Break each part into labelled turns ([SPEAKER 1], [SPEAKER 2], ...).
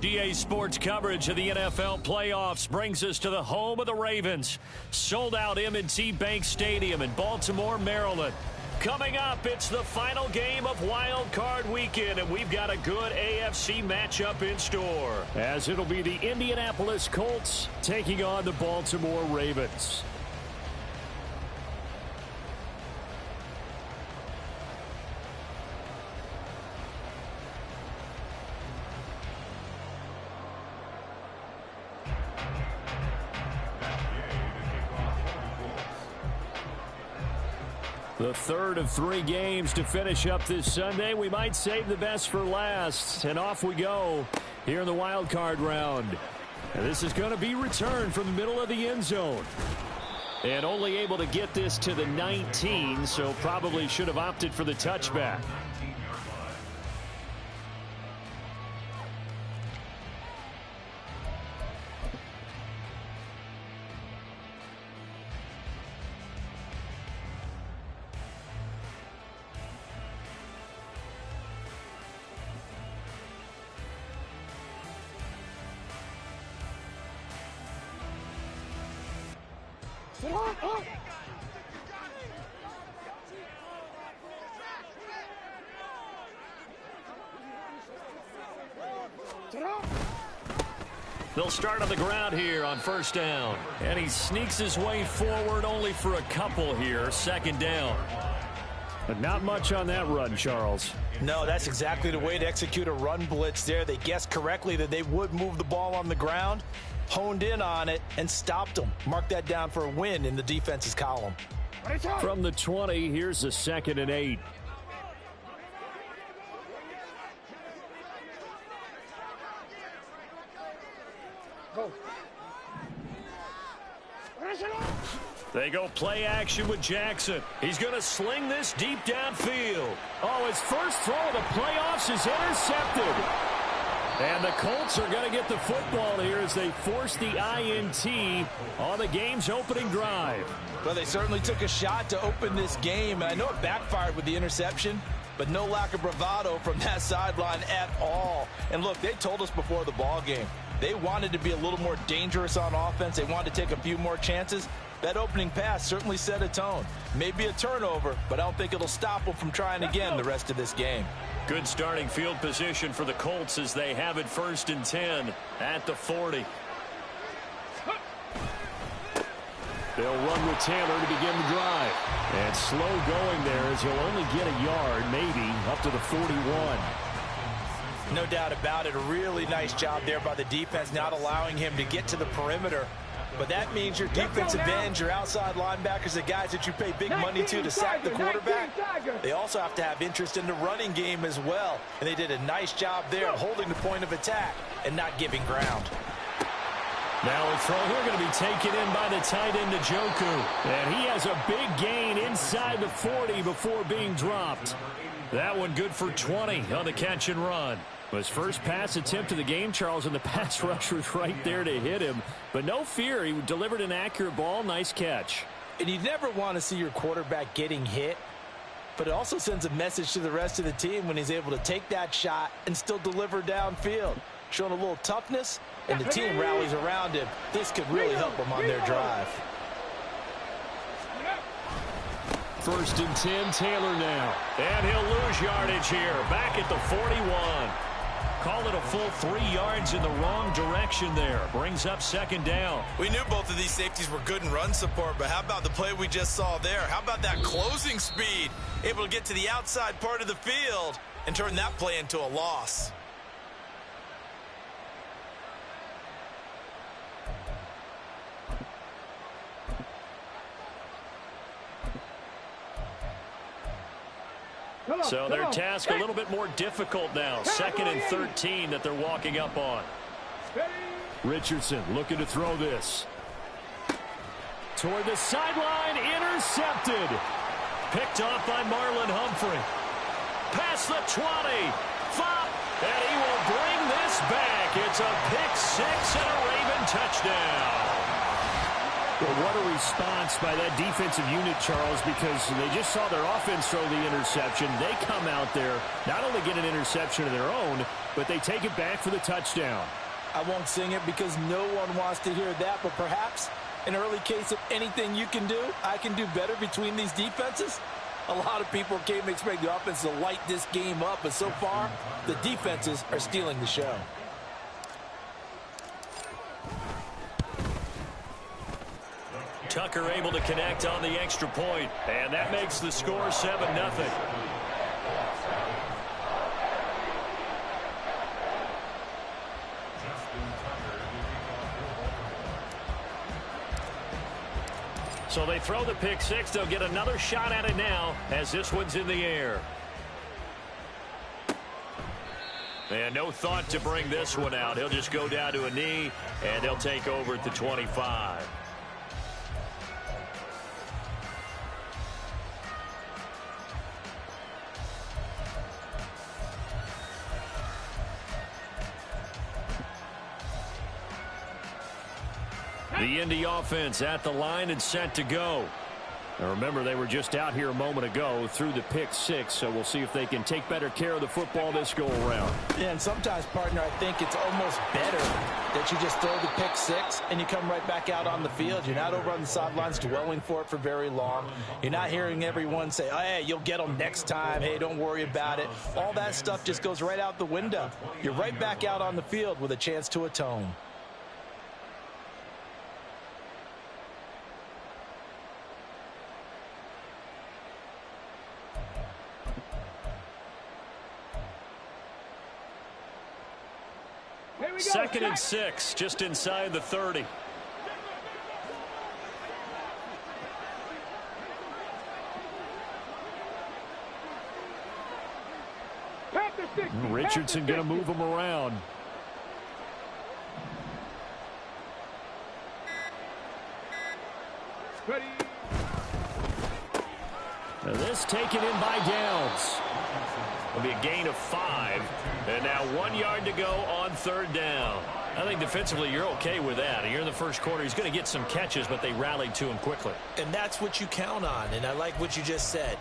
[SPEAKER 1] EA Sports coverage of the NFL playoffs brings us to the home of the Ravens. Sold out M&T Bank Stadium in Baltimore, Maryland. Coming up, it's the final game of Wild Card Weekend, and we've got a good AFC matchup in store, as it'll be the Indianapolis Colts taking on the Baltimore Ravens. The third of 3 games to finish up this Sunday. We might save the best for last. And off we go here in the wild card round. And this is going to be returned from the middle of the end zone. And only able to get this to the 19, so probably should have opted for the touchback. They'll start on the ground here on first down. And he sneaks his way forward only for a couple here. Second down. But not much on that run, Charles.
[SPEAKER 2] No, that's exactly the way to execute a run blitz there. They guessed correctly that they would move the ball on the ground, honed in on it, and stopped them. Mark that down for a win in the defense's column.
[SPEAKER 1] From the 20, here's a 2nd and 8. They go play action with Jackson. He's going to sling this deep downfield. Oh, his first throw of the playoffs is intercepted. And the Colts are going to get the football here as they force the INT on the game's opening drive.
[SPEAKER 2] Well, they certainly took a shot to open this game. And I know it backfired with the interception, but no lack of bravado from that sideline at all. And look, they told us before the ball game, they wanted to be a little more dangerous on offense. They wanted to take a few more chances. That opening pass certainly set a tone. Maybe a turnover, but I don't think it'll stop them from trying again the rest of this game.
[SPEAKER 1] Good starting field position for the Colts as they have it 1st and 10 at the 40. They'll run with Taylor to begin the drive. And slow going there as he'll only get a yard, maybe, up to the 41.
[SPEAKER 2] No doubt about it. A really nice job there by the defense, not allowing him to get to the perimeter. But that means your defensive ends, your outside linebackers, the guys that you pay big money to sack the quarterback, they also have to have interest in the running game as well. And they did a nice job there of holding the point of attack and not giving ground.
[SPEAKER 1] Now a throw here going to be taken in by the tight end Njoku. And he has a big gain inside the 40 before being dropped. That one good for 20 on the catch and run. His first pass attempt of the game, Charles, and the pass rush was right there to hit him. But no fear, he delivered an accurate ball. Nice catch.
[SPEAKER 2] And you never want to see your quarterback getting hit, but it also sends a message to the rest of the team when he's able to take that shot and still deliver downfield. Showing a little toughness, and the team rallies around him. This could really help them on their drive.
[SPEAKER 1] 1st and 10, Taylor now. And he'll lose yardage here, back at the 41. Call it a full 3 yards in the wrong direction there. Brings up 2nd down.
[SPEAKER 3] We knew both of these safeties were good in run support, but how about the play we just saw there? How about that closing speed? Able to get to the outside part of the field and turn that play into a loss.
[SPEAKER 1] So their task a little bit more difficult now. 2nd and 13 that they're walking up on. Richardson looking to throw this. Toward the sideline, intercepted. Picked off by Marlon Humphrey. Past the 20. Fop, and he will bring this back. It's a pick 6 and a Raven touchdown. Well, what a response by that defensive unit, Charles, because they just saw their offense throw the interception. They come out there, not only get an interception of their own, but they take it back for the touchdown.
[SPEAKER 2] I won't sing it because no one wants to hear that, but perhaps an early case of anything you can do, I can do better between these defenses. A lot of people came to expect the offense to light this game up, but so far, the defenses are stealing the show.
[SPEAKER 1] Tucker able to connect on the extra point, and that makes the score 7-0. So they throw the pick six. They'll get another shot at it now as this one's in the air. And no thought to bring this one out. He'll just go down to a knee, and they'll take over at the 25. The Indy offense at the line and set to go. Now remember, they were just out here a moment ago through the pick six, so we'll see if they can take better care of the football this go-around.
[SPEAKER 2] Yeah, and sometimes, partner, I think it's almost better that you just throw the pick six and you come right back out on the field. You're not over on the sidelines dwelling for it for very long. You're not hearing everyone say, oh, hey, you'll get them next time. Hey, don't worry about it. All that stuff just goes right out the window. You're right back out on the field with a chance to atone.
[SPEAKER 1] Second and 6, just inside the 30. Richardson going to move him around.
[SPEAKER 4] Ready.
[SPEAKER 1] Now this taken in by Downs. It'll be a gain of 5. And now 1 yard to go on third down. I think defensively you're okay with that. Here in the first quarter, he's going to get some catches, but they rallied to him quickly.
[SPEAKER 2] And that's what you count on, and I like what you just said.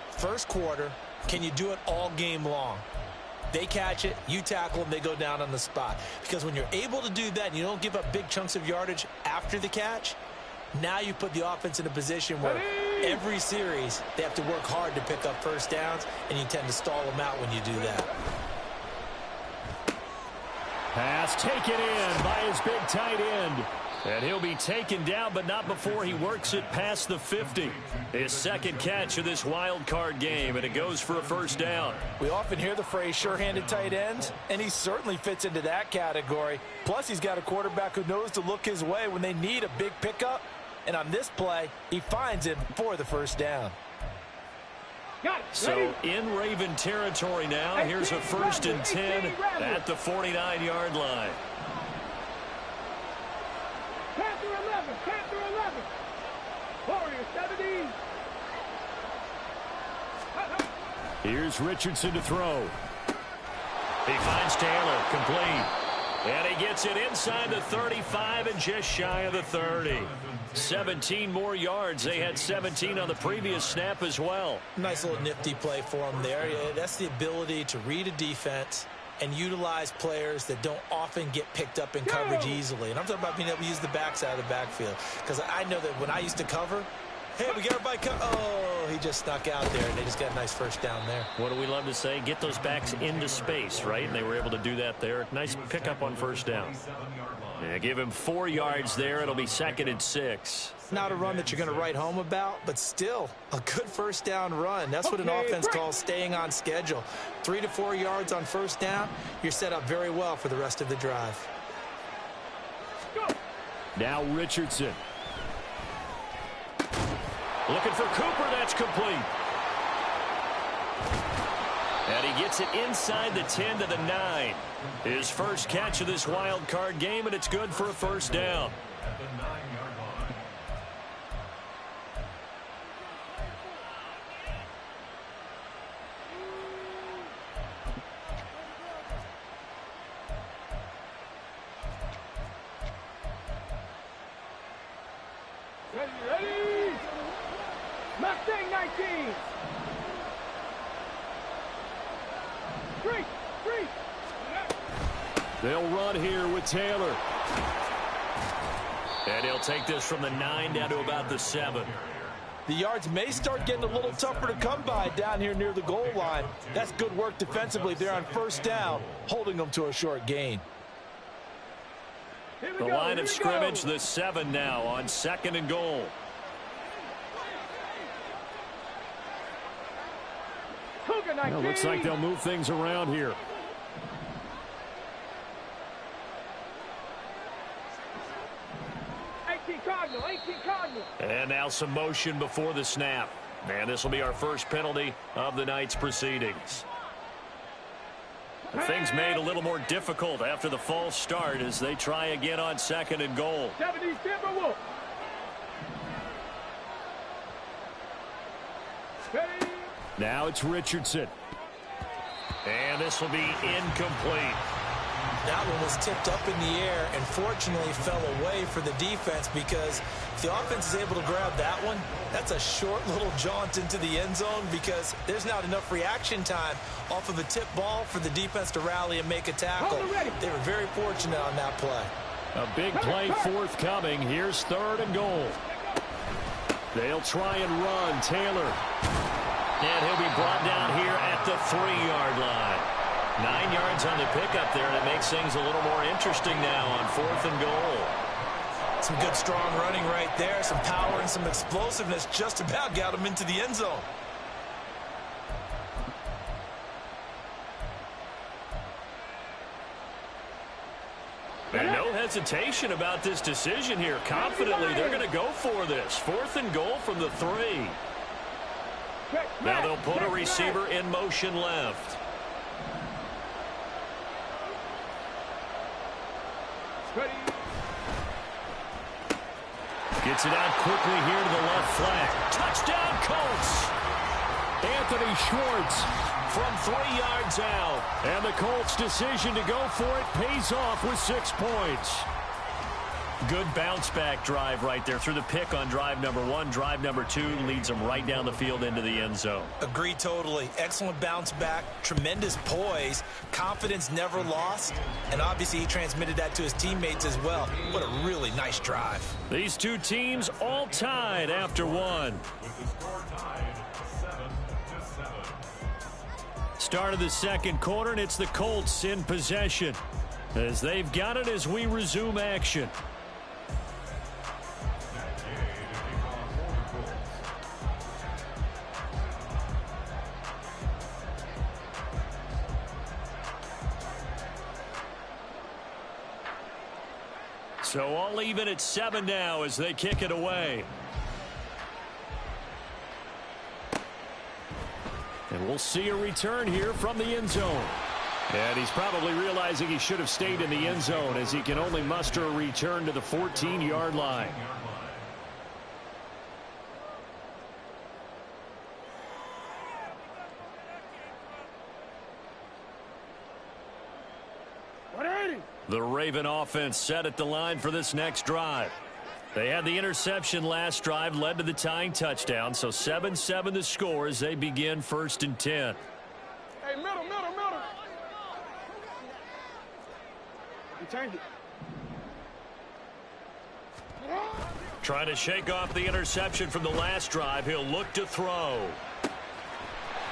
[SPEAKER 2] First quarter, can you do it all game long? They catch it, you tackle them, they go down on the spot. Because when you're able to do that and you don't give up big chunks of yardage after the catch, now you put the offense in a position where every series they have to work hard to pick up first downs, and you tend to stall them out when you do that.
[SPEAKER 1] Pass taken in by his big tight end. And he'll be taken down, but not before he works it past the 50. His second catch of this wild card game, and it goes for a first down.
[SPEAKER 2] We often hear the phrase sure-handed tight ends, and he certainly fits into that category. Plus, he's got a quarterback who knows to look his way when they need a big pickup. And on this play, he finds him for the first down.
[SPEAKER 1] So in Raven territory now, here's a 1st and 10 at the 49-yard line.
[SPEAKER 4] Panther 11, Panther 11. Warrior 17.
[SPEAKER 1] Here's Richardson to throw. He finds Taylor, complete. And he gets it inside the 35 and just shy of the 30. 17 more yards. They had 17 on the previous snap as well.
[SPEAKER 2] Nice little nifty play for him there. Yeah, that's the ability to read a defense and utilize players that don't often get picked up in coverage easily. And I'm talking about being able to use the backside of the backfield. Because I know that when I used to cover, hey, we got everybody covered. Oh, he just snuck out there, and they just got a nice first down there.
[SPEAKER 1] What do we love to say? Get those backs into space, right? And they were able to do that there. Nice pickup on first down. Yeah, give him 4 yards there. It'll be 2nd and 6.
[SPEAKER 2] Not a run that you're going to write home about, but still a good first down run. That's what an offense calls staying on schedule. 3 to 4 yards on first down, you're set up very well for the rest of the drive.
[SPEAKER 1] Now Richardson. Looking for Cooper. That's complete. And he gets it inside the 10 to the 9. His first catch of this wild card game, and it's good for a first down.
[SPEAKER 4] Ready? Mustang 19. Freeze!
[SPEAKER 1] They'll run here with Taylor. And he'll take this from the 9 down to about the 7.
[SPEAKER 2] The yards may start getting a little tougher to come by down here near the goal line. That's good work defensively there on first down, holding them to a short gain.
[SPEAKER 1] The line of scrimmage, the 7 now on 2nd and goal. Well, looks like they'll move things around here. And now some motion before the snap. And this will be our first penalty of the night's proceedings. Things made a little more difficult after the false start as they try again on 2nd and goal. Now it's Richardson. And this will be incomplete.
[SPEAKER 2] That one was tipped up in the air and fortunately fell away for the defense, because if the offense is able to grab that one, that's a short little jaunt into the end zone because there's not enough reaction time off of a tip ball for the defense to rally and make a tackle. They were very fortunate on that play.
[SPEAKER 1] A big play forthcoming. Here's 3rd and goal. They'll try and run. Taylor. And he'll be brought down here at the 3-yard line. 9 yards on the pickup there, and it makes things a little more interesting now on 4th and goal.
[SPEAKER 2] Some good, strong running right there. Some power and some explosiveness just about got him into the end zone.
[SPEAKER 1] And no hesitation about this decision here. Confidently, they're going to go for this. 4th and goal from the 3. Now they'll put a receiver in motion left. Gets it out quickly here to the left flank. Touchdown, Colts! Anthony Schwartz from 3 yards out. And the Colts' decision to go for it pays off with 6 points. Good bounce-back drive right there through the pick on drive number 1. Drive number 2 leads them right down the field into the end zone.
[SPEAKER 2] Agreed totally. Excellent bounce back, tremendous poise, confidence never lost, and obviously he transmitted that to his teammates as well. What a really nice drive.
[SPEAKER 1] These two teams all tied after 1. Start of the 2nd quarter, and it's the Colts in possession as they've got it as we resume action. So all even at 7 now as they kick it away. And we'll see a return here from the end zone. And he's probably realizing he should have stayed in the end zone as he can only muster a return to the 14-yard line. The Raven offense set at the line for this next drive. They had the interception last drive, led to the tying touchdown, so 7-7 the score as they begin 1st and 10.
[SPEAKER 4] Hey, middle. You change it.
[SPEAKER 1] Trying to shake off the interception from the last drive. He'll look to throw.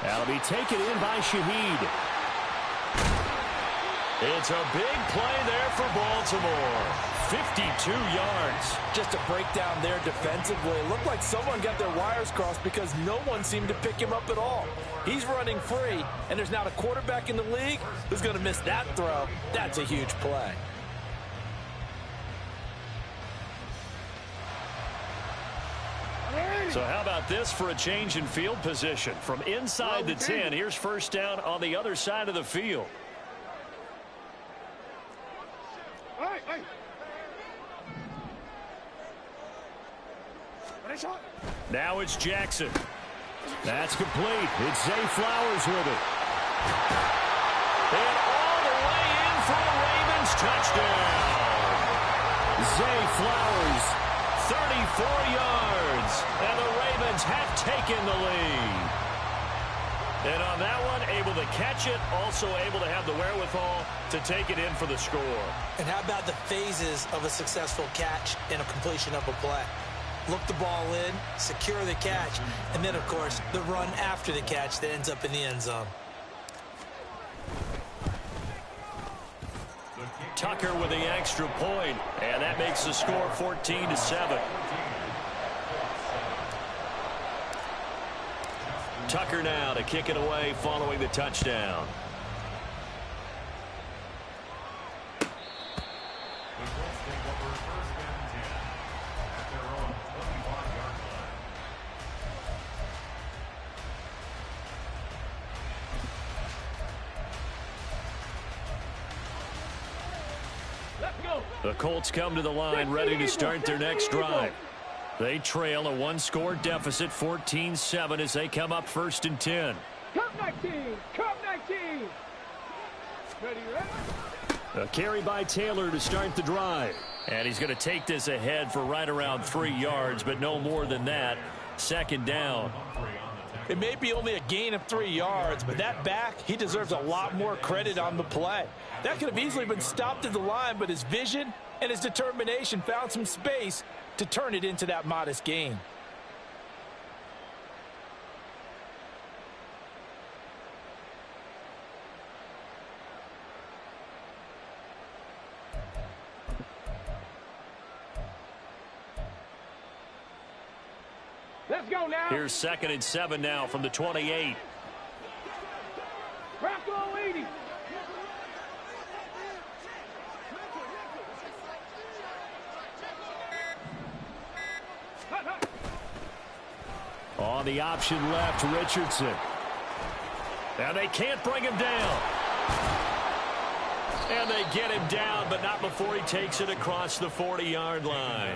[SPEAKER 1] That'll be taken in by Shaheed. It's a big play there for Baltimore. 52 yards.
[SPEAKER 2] Just a breakdown there defensively. It looked like someone got their wires crossed because no one seemed to pick him up at all. He's running free, and there's not a quarterback in the league who's going to miss that throw. That's a huge play.
[SPEAKER 1] So how about this for a change in field position? From inside the 10, here's 1st down on the other side of the field. Now it's Jackson. That's complete. It's Zay Flowers with it. And all the way in for the Ravens touchdown. Zay Flowers, 34 yards. And the Ravens have taken the lead. And on that one, able to catch it, also able to have the wherewithal to take it in for the score.
[SPEAKER 5] And how about the phases of a successful catch and a completion of a play? Look the ball in, secure the catch, and then, of course, the run after the catch that ends up in the end zone.
[SPEAKER 1] Tucker with the extra point, and that makes the score 14-7. Tucker now to kick it away following the touchdown. The Colts come to the line ready to start their next drive. They trail a one-score deficit, 14-7, as they come up 1st and 10.
[SPEAKER 4] Come 19! Come 19! Ready, ready?
[SPEAKER 1] A carry by Taylor to start the drive. And he's going to take this ahead for right around 3 yards, but no more than that. 2nd down.
[SPEAKER 2] It may be only a gain of 3 yards, but that back, he deserves a lot more credit on the play. That could have easily been stopped at the line, but his vision and his determination found some space to turn it into that modest gain.
[SPEAKER 4] Let's go now.
[SPEAKER 1] Here's 2nd and 7 now from the 28.
[SPEAKER 4] Rocco 80.
[SPEAKER 1] On the option left, Richardson. And they can't bring him down. And they get him down, but not before he takes it across the 40-yard line.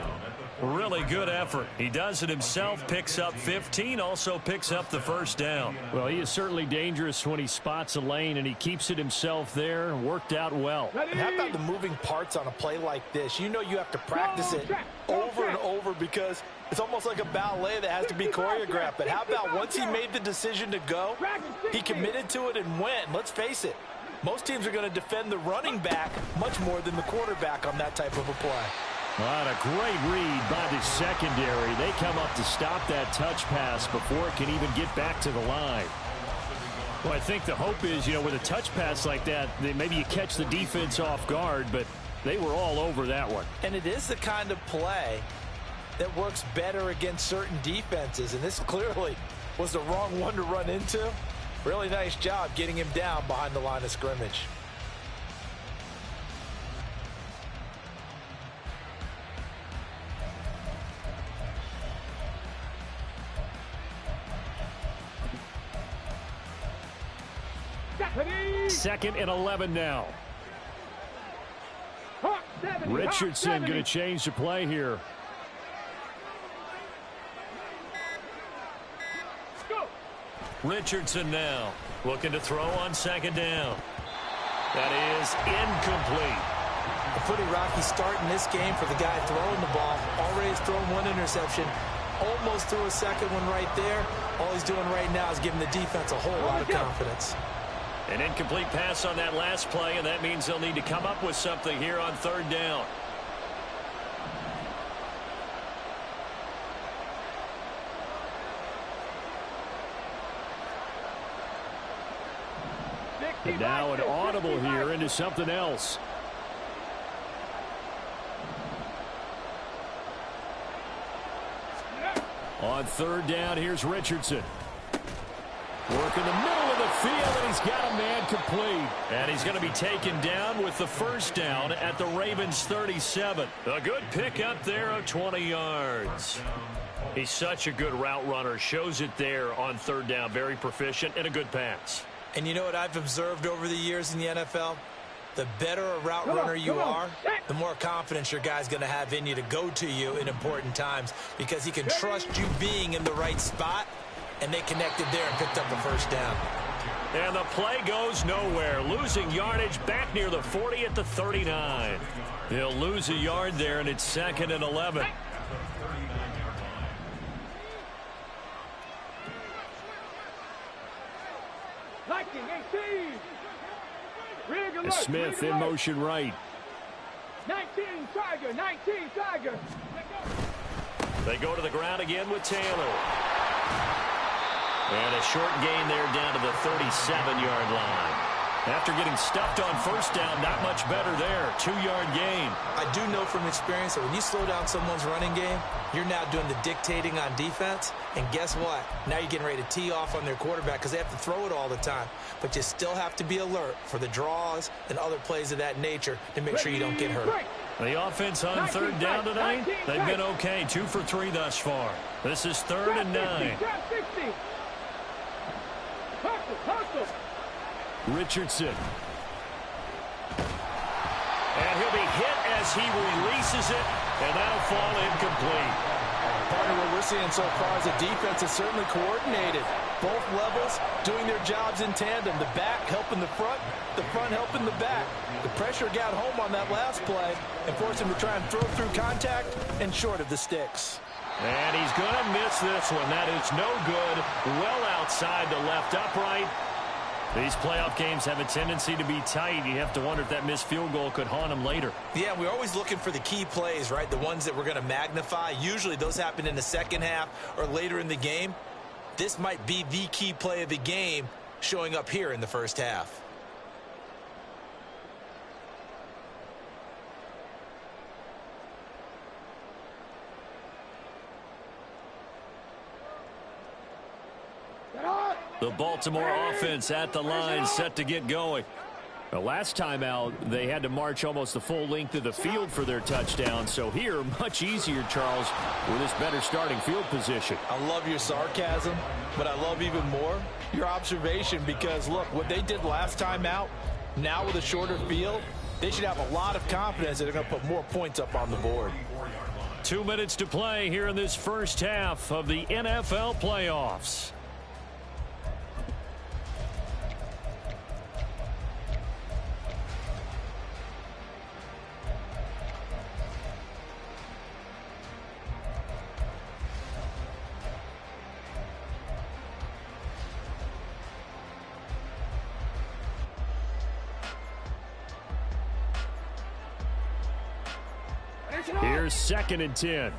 [SPEAKER 1] Really good effort. He does it himself, picks up 15, also picks up the 1st down. Well, he is certainly dangerous when he spots a lane, and he keeps it himself there. Worked out well.
[SPEAKER 2] And how about the moving parts on a play like this? You know you have to practice it over and over because it's almost like a ballet that has to be choreographed. But how about once he made the decision to go, he committed to it and went. Let's face it, most teams are going to defend the running back much more than the quarterback on that type of a play.
[SPEAKER 1] What a great read by the secondary. They come up to stop that touch pass before it can even get back to the line. Well, I think the hope is, with a touch pass like that, maybe you catch the defense off guard, but they were all over that one.
[SPEAKER 2] And it is the kind of play that works better against certain defenses, and this clearly was the wrong one to run into. Really nice job getting him down behind the line of scrimmage.
[SPEAKER 1] Second and 11 now. Richardson going to change the play here. Richardson now looking to throw on 2nd down. That is incomplete.
[SPEAKER 5] A pretty rocky start in this game for the guy throwing the ball. Already has thrown 1 interception. Almost threw a 2nd one right there. All he's doing right now is giving the defense a whole lot of confidence.
[SPEAKER 1] An incomplete pass on that last play, and that means they'll need to come up with something here on 3rd down. And now an audible here into something else. On 3rd down, here's Richardson. Work in the middle of the field, and he's got a man complete. And he's going to be taken down with the 1st down at the Ravens 37. A good pickup there of 20 yards. He's such a good route runner. Shows it there on 3rd down. Very proficient and a good pass.
[SPEAKER 5] And you know what I've observed over the years in the NFL? The better a route runner you are, the more confidence your guy's going to have in you to go to you in important times because he can trust you being in the right spot. And they connected there and picked up the 1st down.
[SPEAKER 1] And the play goes nowhere. Losing yardage back near the 40 at the 39. He'll lose a yard there, and it's 2nd and 11.
[SPEAKER 4] 19, 18. Rig alert.
[SPEAKER 1] Smith in motion right.
[SPEAKER 4] 19, Tiger. 19, Tiger.
[SPEAKER 1] They go to the ground again with Taylor. And a short gain there down to the 37-yard line. After getting stuffed on first down, not much better there. 2-yard gain.
[SPEAKER 5] I do know from experience that when you slow down someone's running game, you're now doing the dictating on defense. And guess what? Now you're getting ready to tee off on their quarterback because they have to throw it all the time. But you still have to be alert for the draws and other plays of that nature to make sure you don't get hurt.
[SPEAKER 1] The offense on third down tonight, they've been okay. 2 for 3 thus far. This is 3rd and 9. Richardson. And he'll be hit as he releases it, and that'll fall incomplete.
[SPEAKER 2] Part of what we're seeing so far is the defense is certainly coordinated. Both levels doing their jobs in tandem. The back helping the front helping the back. The pressure got home on that last play and forced him to try and throw through contact and short of the sticks.
[SPEAKER 1] And he's going to miss this one. That is no good. Well outside the left upright. These playoff games have a tendency to be tight. You have to wonder if that missed field goal could haunt them later.
[SPEAKER 5] Yeah, we're always looking for the key plays, right? The ones that we're going to magnify. Usually those happen in the second half or later in the game. This might be the key play of the game showing up here in the first half.
[SPEAKER 1] The Baltimore offense at the line, set to get going. The last time out, they had to march almost the full length of the field for their touchdown. So here, much easier, Charles, with this better starting field position.
[SPEAKER 2] I love your sarcasm, but I love even more your observation because, look, what they did last time out, now with a shorter field, they should have a lot of confidence that they're going to put more points up on the board.
[SPEAKER 1] 2 minutes to play here in this first half of the NFL playoffs. Here's 2nd and 10.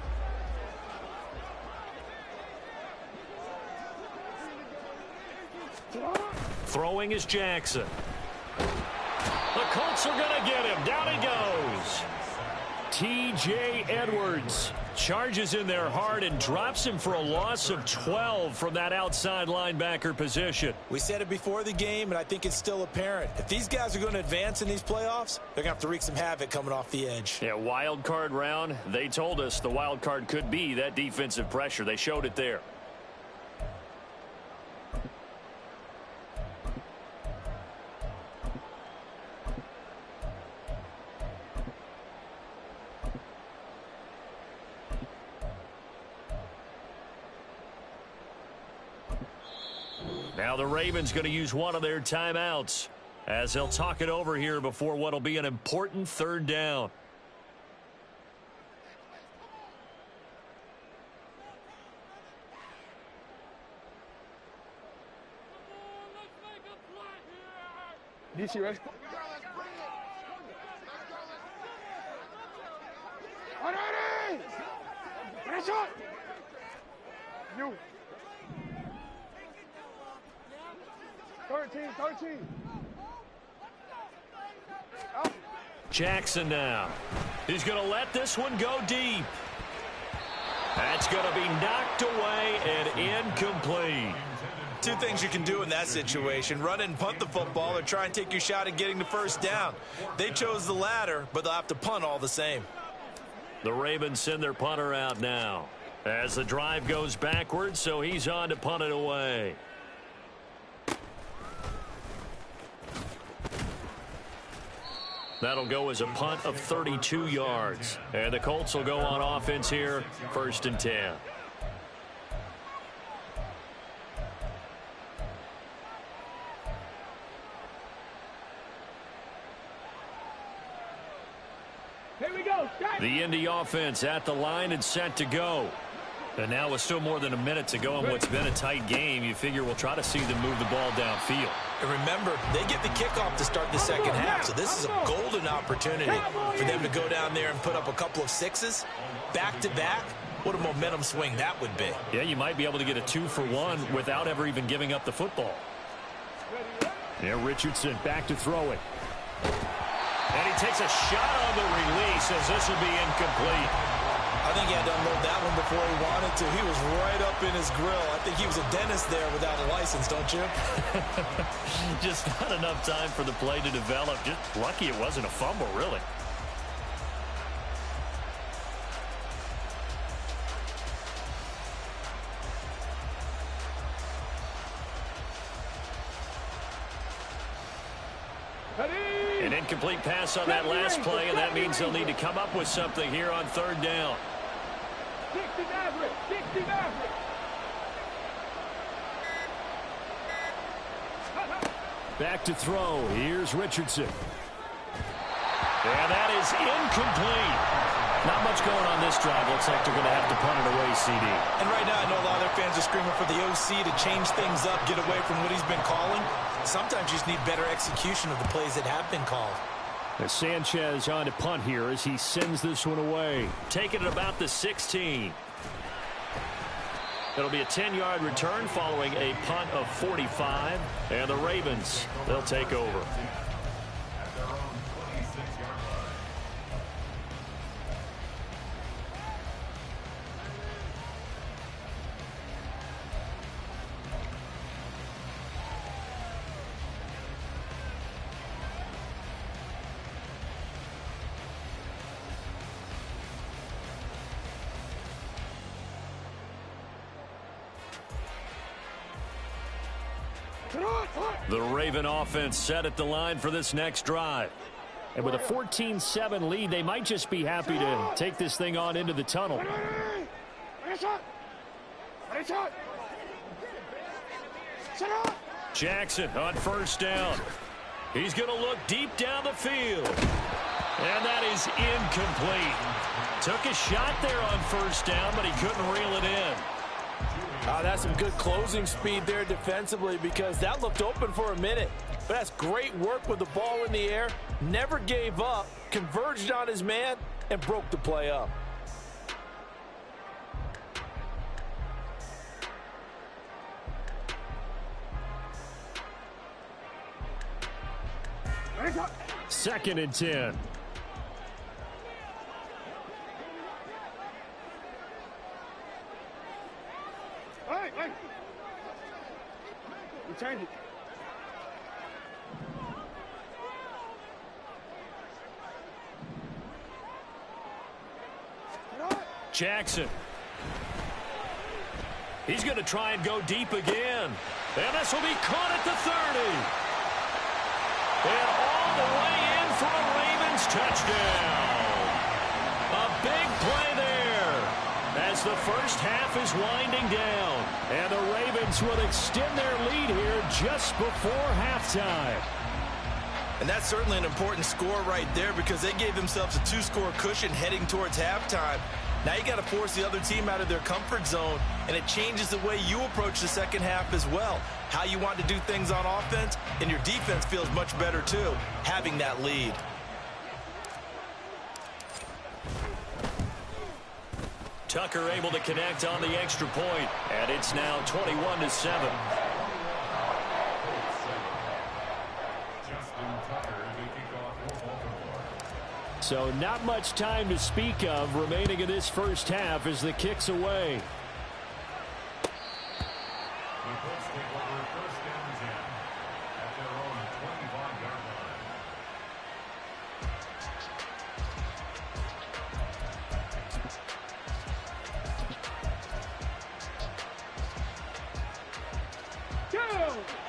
[SPEAKER 1] Throwing is Jackson. The Colts are going to get him. Down he goes. T.J. Edwards charges in there hard and drops him for a loss of 12 from that outside linebacker position.
[SPEAKER 5] We said it before the game, and I think it's still apparent. If these guys are going to advance in these playoffs, they're going to have to wreak some havoc coming off the edge.
[SPEAKER 1] Yeah, wild card round. They told us the wild card could be that defensive pressure. They showed it there. Now the Ravens going to use one of their timeouts as they'll talk it over here before what will be an important 3rd down.
[SPEAKER 4] DC, ready? Ready! Finish up! You. 13.
[SPEAKER 1] Jackson now. He's going to let this one go deep. That's going to be knocked away and incomplete.
[SPEAKER 2] 2 things you can do in that situation: run and punt the football, or try and take your shot at getting the first down. They chose the latter, but they'll have to punt all the same.
[SPEAKER 1] The Ravens send their punter out now as the drive goes backwards, so he's on to punt it away. That'll go as a punt of 32 yards. And the Colts will go on offense here, 1st and 10.
[SPEAKER 4] Here we go.
[SPEAKER 1] The Indy offense at the line and set to go. And now with still more than a minute to go in what's been a tight game, you figure we'll try to see them move the ball downfield.
[SPEAKER 5] And remember, they get the kickoff to start the second half, so this is a golden opportunity for them to go down there and put up a couple of sixes back-to-back. What a momentum swing that would be.
[SPEAKER 1] Yeah, you might be able to get a 2-for-1 without ever even giving up the football. Yeah, Richardson back to throw it. And he takes a shot on the release as this will be incomplete.
[SPEAKER 5] I think he had to unload that one before he wanted to. He was right up in his grill. I think he was a dentist there without a license, don't you?
[SPEAKER 1] Just not enough time for the play to develop. Just lucky it wasn't a fumble, really. An incomplete pass on that last play, and that means they'll need to come up with something here on third down.
[SPEAKER 4] 60 Maverick, 60 Maverick.
[SPEAKER 1] Back to throw. Here's Richardson. And that is incomplete. Not much going on this drive. Looks like they're going to have to punt it away, CD.
[SPEAKER 5] And right now I know a lot of their fans are screaming for the OC to change things up, get away from what he's been calling. Sometimes you just need better execution of the plays that have been called.
[SPEAKER 1] As Sanchez on to punt here as he sends this one away. Taking it about the 16. It'll be a 10-yard return following a punt of 45. And the Ravens, they'll take over. The Raven offense set at the line for this next drive. And with a 14-7 lead, they might just be happy to take this thing on into the tunnel. Jackson on first down. He's going to look deep down the field. And that is incomplete. Took a shot there on first down, but he couldn't reel it in.
[SPEAKER 2] That's some good closing speed there defensively because that looked open for a minute. But that's great work with the ball in the air. Never gave up, converged on his man, and broke the play up.
[SPEAKER 1] Second and 10.
[SPEAKER 4] Hey. You change it.
[SPEAKER 1] Jackson. He's going to try and go deep again. And this will be caught at the 30. And all the way in for a Ravens touchdown. A big play there as the first half is winding down. And the Ravens will extend their lead here just before halftime.
[SPEAKER 2] And that's certainly an important score right there because they gave themselves a 2-score cushion heading towards halftime. Now you got to force the other team out of their comfort zone, and it changes the way you approach the second half as well. How you want to do things on offense, and your defense feels much better too, having that lead.
[SPEAKER 1] Tucker able to connect on the extra point, and it's now 21-7. So not much time to speak of remaining in this first half as the kick's away.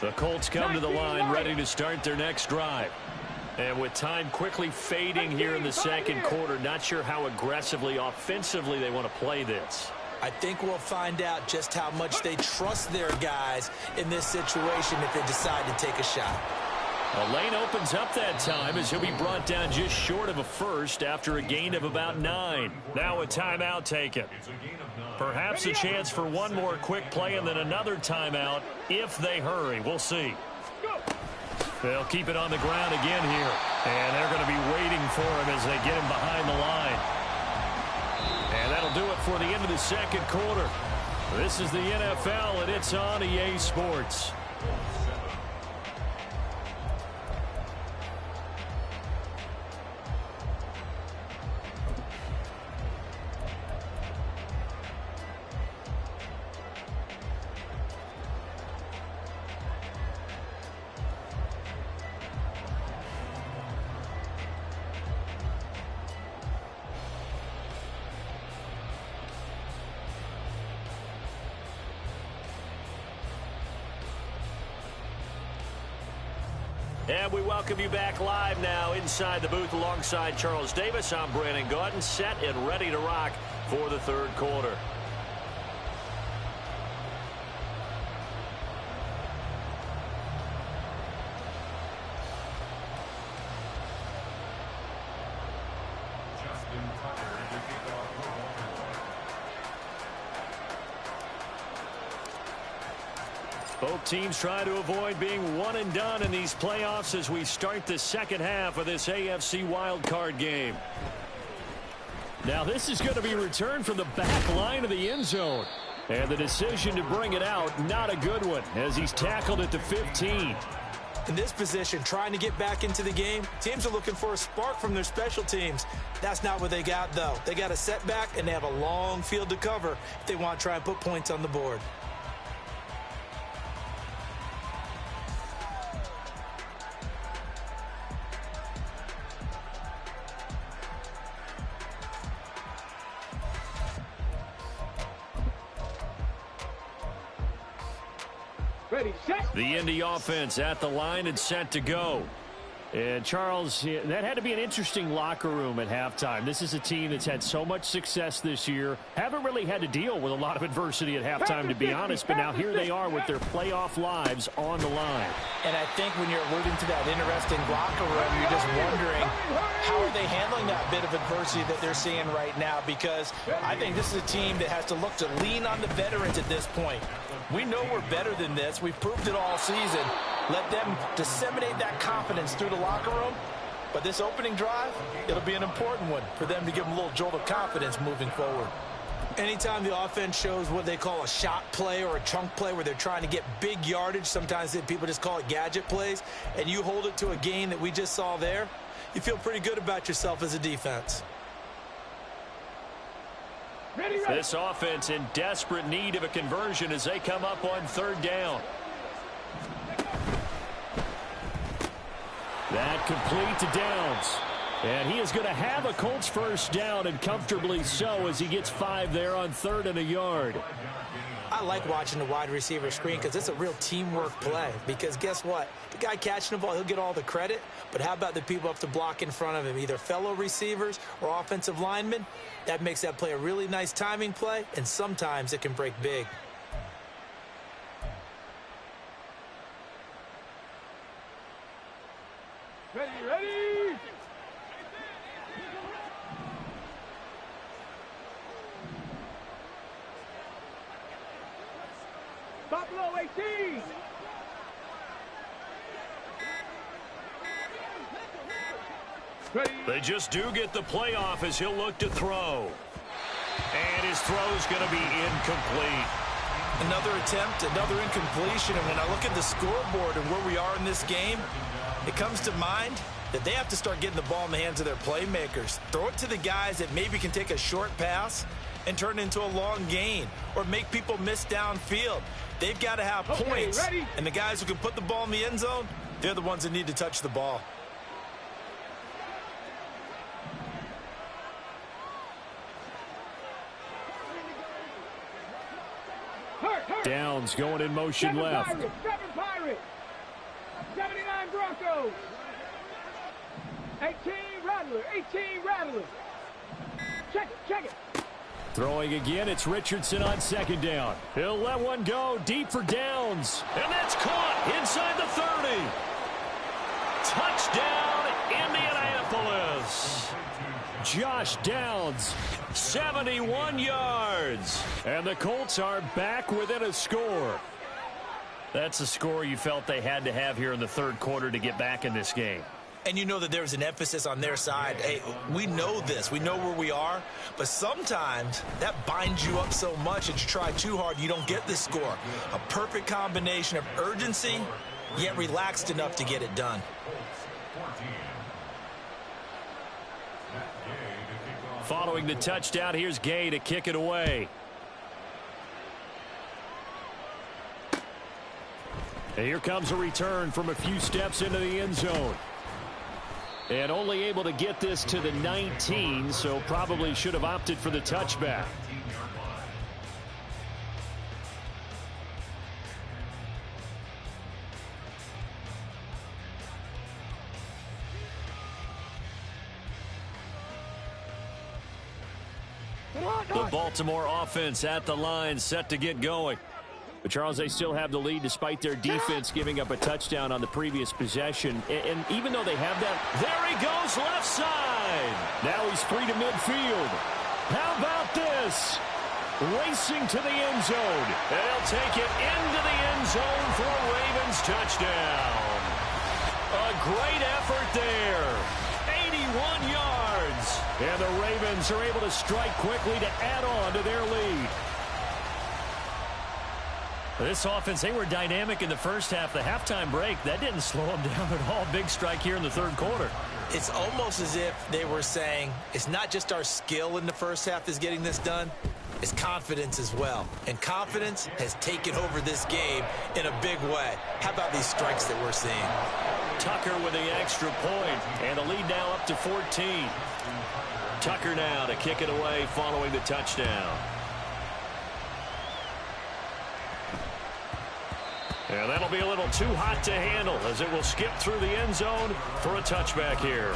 [SPEAKER 1] The Colts come to the line ready to start their next drive. And with time quickly fading here in the second quarter, not sure how aggressively, offensively they want to play this.
[SPEAKER 5] I think we'll find out just how much they trust their guys in this situation if they decide to take a shot.
[SPEAKER 1] A lane opens up that time as he'll be brought down just short of a first after a gain of about 9. Now a timeout taken. Perhaps a chance for one more quick play and then another timeout if they hurry. We'll see. They'll keep it on the ground again here. And they're going to be waiting for him as they get him behind the line. And that'll do it for the end of the second quarter. This is the NFL, and it's on EA Sports. And we welcome you back live now inside the booth alongside Charles Davis. I'm Brandon Gaudin, set and ready to rock for the third quarter. Both teams try to avoid being one and done in these playoffs as we start the second half of this AFC wildcard game. Now this is going to be returned from the back line of the end zone. And the decision to bring it out, not a good one, as he's tackled at the 15.
[SPEAKER 5] In this position, trying to get back into the game, teams are looking for a spark from their special teams. That's not what they got, though. They got a setback, and they have a long field to cover if they want to try and put points on the board.
[SPEAKER 4] Ready, set.
[SPEAKER 1] The Indy offense at the line and set to go. And Charles, that had to be an interesting locker room at halftime. This is a team that's had so much success this year. Haven't really had to deal with a lot of adversity at halftime, to be honest. But now here they are with their playoff lives on the line.
[SPEAKER 5] And I think when you're alluding to that interesting locker room, you're just wondering how are they handling that bit of adversity that they're seeing right now, because I think this is a team that has to look to lean on the veterans at this point. We know we're better than this. We've proved it all season. Let them disseminate that confidence through the locker room. But this opening drive, it'll be an important one for them to give them a little jolt of confidence moving forward. Anytime the offense shows what they call a shot play or a chunk play where they're trying to get big yardage, sometimes people just call it gadget plays, and you hold it to a gain that we just saw there, you feel pretty good about yourself as a defense.
[SPEAKER 1] This offense in desperate need of a conversion as they come up on third down. That complete to Downs. And he is going to have a Colts first down, and comfortably so, as he gets 5 there on 3rd and a yard.
[SPEAKER 5] I like watching the wide receiver screen because it's a real teamwork play. Because guess what? The guy catching the ball, he'll get all the credit. But how about the people up to block in front of him, either fellow receivers or offensive linemen? That makes that play a really nice timing play, and sometimes it can break big.
[SPEAKER 4] Ready, ready. Buffalo 18. Ready.
[SPEAKER 1] They just do get the playoff as he'll look to throw. And his throw's going to be incomplete.
[SPEAKER 2] Another attempt, another incompletion. And when I look at the scoreboard and where we are in this game, it comes to mind that they have to start getting the ball in the hands of their playmakers. Throw it to the guys that maybe can take a short pass and turn it into a long gain or make people miss downfield. They've got to have points.
[SPEAKER 4] Ready.
[SPEAKER 2] And the guys who can put the ball in the end zone, they're the ones that need to touch the ball.
[SPEAKER 1] Downs going in motion left.
[SPEAKER 4] 7 Pirates. 79 Broncos. 18 Rattler. 18 Rattler. Check it, check it.
[SPEAKER 1] Throwing again, it's Richardson on 2nd down. He'll let one go deep for Downs. And that's caught inside the 30. Touchdown, Indianapolis. Josh Downs, 71 yards. And the Colts are back within a score. That's the score you felt they had to have here in the third quarter to get back in this game.
[SPEAKER 5] And you know that there's an emphasis on their side. Hey, we know this. We know where we are. But sometimes that binds you up so much that you try too hard, you don't get the score. A perfect combination of urgency, yet relaxed enough to get it done.
[SPEAKER 1] Following the touchdown, here's Gay to kick it away. And here comes a return from a few steps into the end zone. And only able to get this to the 19, so probably should have opted for the touchback. The Baltimore offense at the line, set to get going. But, Charles, they still have the lead despite their defense giving up a touchdown on the previous possession. And even though they have that, there he goes left side. Now he's free to midfield. How about this? Racing to the end zone. And he'll take it into the end zone for a Ravens touchdown. A great effort there. 81 yards. And the Ravens are able to strike quickly to add on to their lead. This offense, they were dynamic in the first half. The halftime break, that didn't slow them down at all. Big strike here in the third quarter.
[SPEAKER 5] It's almost as if they were saying, it's not just our skill in the first half that's getting this done, it's confidence as well. And confidence has taken over this game in a big way. How about these strikes that we're seeing?
[SPEAKER 1] Tucker with the extra point, and the lead now up to 14. Tucker now to kick it away following the touchdown. And that'll be a little too hot to handle as it will skip through the end zone for a touchback here.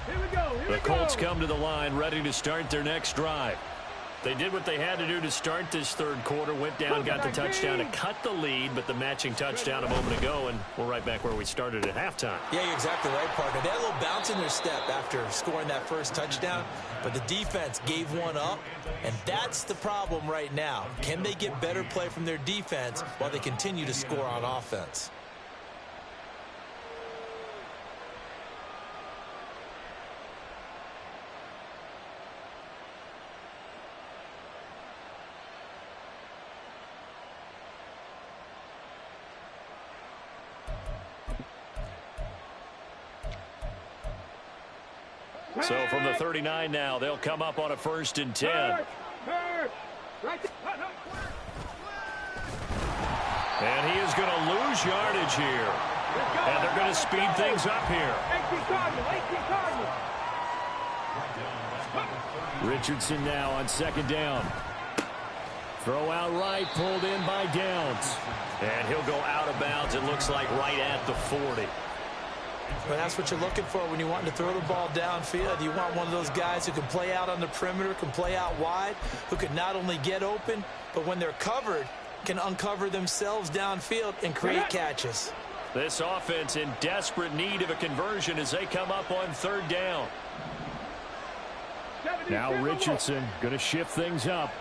[SPEAKER 4] Here we go.
[SPEAKER 1] The Colts come to the line ready to start their next drive. They did what they had to do to start this third quarter, went down, got the touchdown to cut the lead, but the matching touchdown a moment ago, and we're right back where we started at halftime.
[SPEAKER 5] Yeah, you're exactly right, partner. They had a little bounce in their step after scoring that first touchdown, but the defense gave one up, and that's the problem right now. Can they get better play from their defense while they continue to score on offense?
[SPEAKER 1] So from the 39 now, they'll come up on a 1st and 10. And he is going to lose yardage here. And they're going to speed things up here. Richardson now on 2nd down. Throw out right, pulled in by Downs. And he'll go out of bounds, it looks like, right at the 40.
[SPEAKER 5] But that's what you're looking for when you want to throw the ball downfield. You want one of those guys who can play out on the perimeter, can play out wide, who can not only get open, but when they're covered, can uncover themselves downfield and create catches.
[SPEAKER 1] This offense in desperate need of a conversion as they come up on 3rd down. Now Richardson going to shift things up.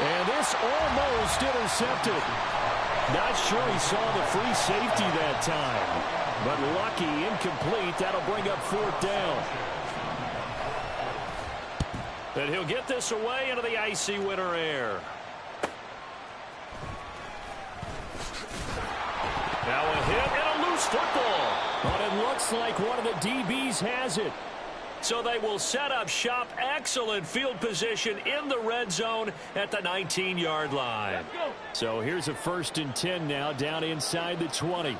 [SPEAKER 1] And this almost intercepted. Not sure he saw the free safety that time. But lucky, incomplete. That'll bring up 4th down. And he'll get this away into the icy winter air. Now a hit and a loose football. But it looks like one of the DBs has it. So they will set up shop. Excellent field position in the red zone at the 19-yard line. So here's a 1st and 10 now down inside the 20.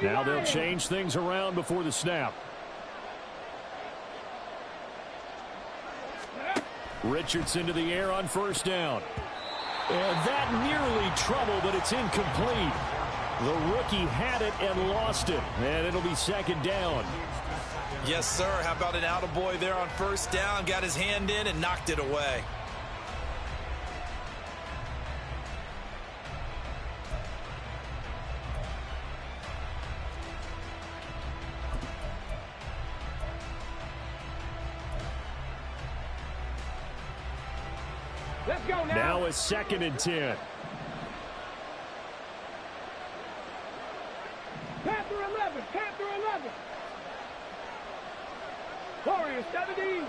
[SPEAKER 1] Now they'll change things around before the snap. Richardson to the air on 1st down. And that nearly trouble, but it's incomplete. The rookie had it and lost it. And it'll be 2nd down.
[SPEAKER 2] Yes, sir. How about an attaboy there on first down? Got his hand in and knocked it away.
[SPEAKER 4] Let's go now.
[SPEAKER 1] Now it's 2nd and 10.
[SPEAKER 4] Panther 11. Panther 11. Warriors 17.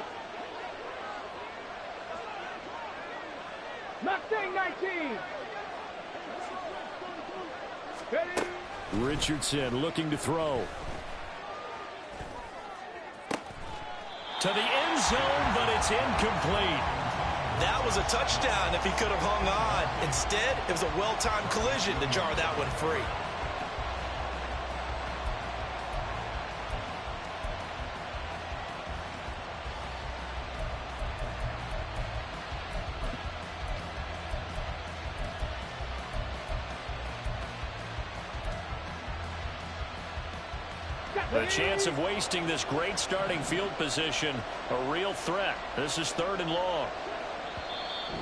[SPEAKER 4] Mustang 19. Ready?
[SPEAKER 1] Richardson looking to throw. To the end zone, but it's incomplete.
[SPEAKER 2] That was a touchdown if he could have hung on. Instead, it was a well-timed collision to jar that one free.
[SPEAKER 1] The chance of wasting this great starting field position, a real threat. This is 3rd and long.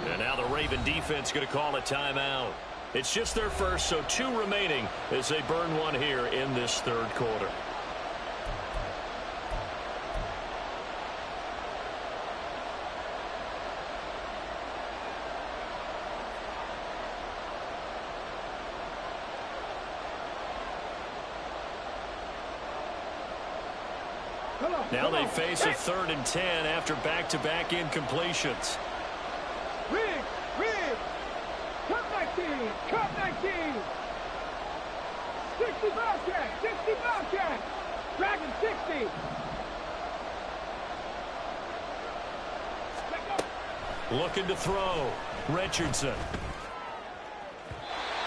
[SPEAKER 1] And now the Raven defense going to call a timeout. It's just their first, so 2 remaining as they burn one here in this 3rd quarter. Now they face a 3rd and 10 after back-to-back incompletions.
[SPEAKER 4] Rig. Cut 19. Cut 19. 60 Bobcat. 60 Bobcat. Dragon 60.
[SPEAKER 1] Looking to throw. Richardson.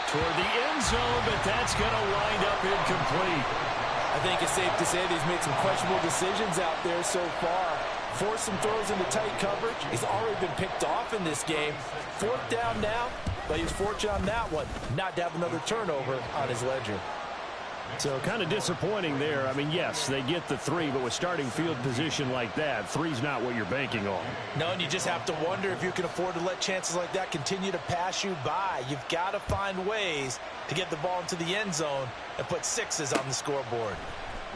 [SPEAKER 1] Toward the end zone, but that's going to wind up incomplete.
[SPEAKER 2] I think it's safe to say that he's made some questionable decisions out there so far. Forced some throws into tight coverage. He's already been picked off in this game. 4th down now, but he was fortunate on that one not to have another turnover on his ledger.
[SPEAKER 1] So kind of disappointing there. I mean, yes, they get the 3, but with starting field position like that, 3's not what you're banking on.
[SPEAKER 2] No, and you just have to wonder if you can afford to let chances like that continue to pass you by. You've got to find ways to get the ball into the end zone and put 6s on the scoreboard.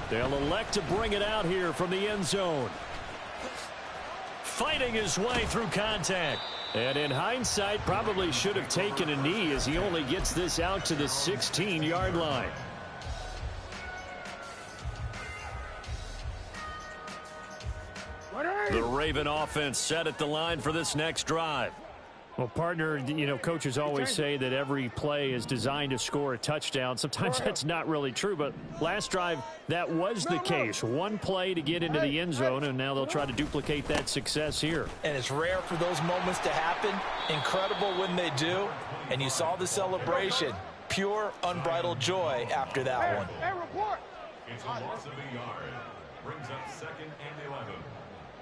[SPEAKER 1] They'll elect to bring it out here from the end zone. Fighting his way through contact. And in hindsight, probably should have taken a knee as he only gets this out to the 16-yard line. The Raven offense set at the line for this next drive. Well, partner, you know, coaches always say that every play is designed to score a touchdown. Sometimes that's not really true, but last drive, that was the case. One play to get into the end zone, and now they'll try to duplicate that success here.
[SPEAKER 2] And it's rare for those moments to happen. Incredible when they do. And you saw the celebration. Pure, unbridled joy after that one.
[SPEAKER 4] Hey, report.
[SPEAKER 6] It's a loss of a yard. Brings up 2nd and 11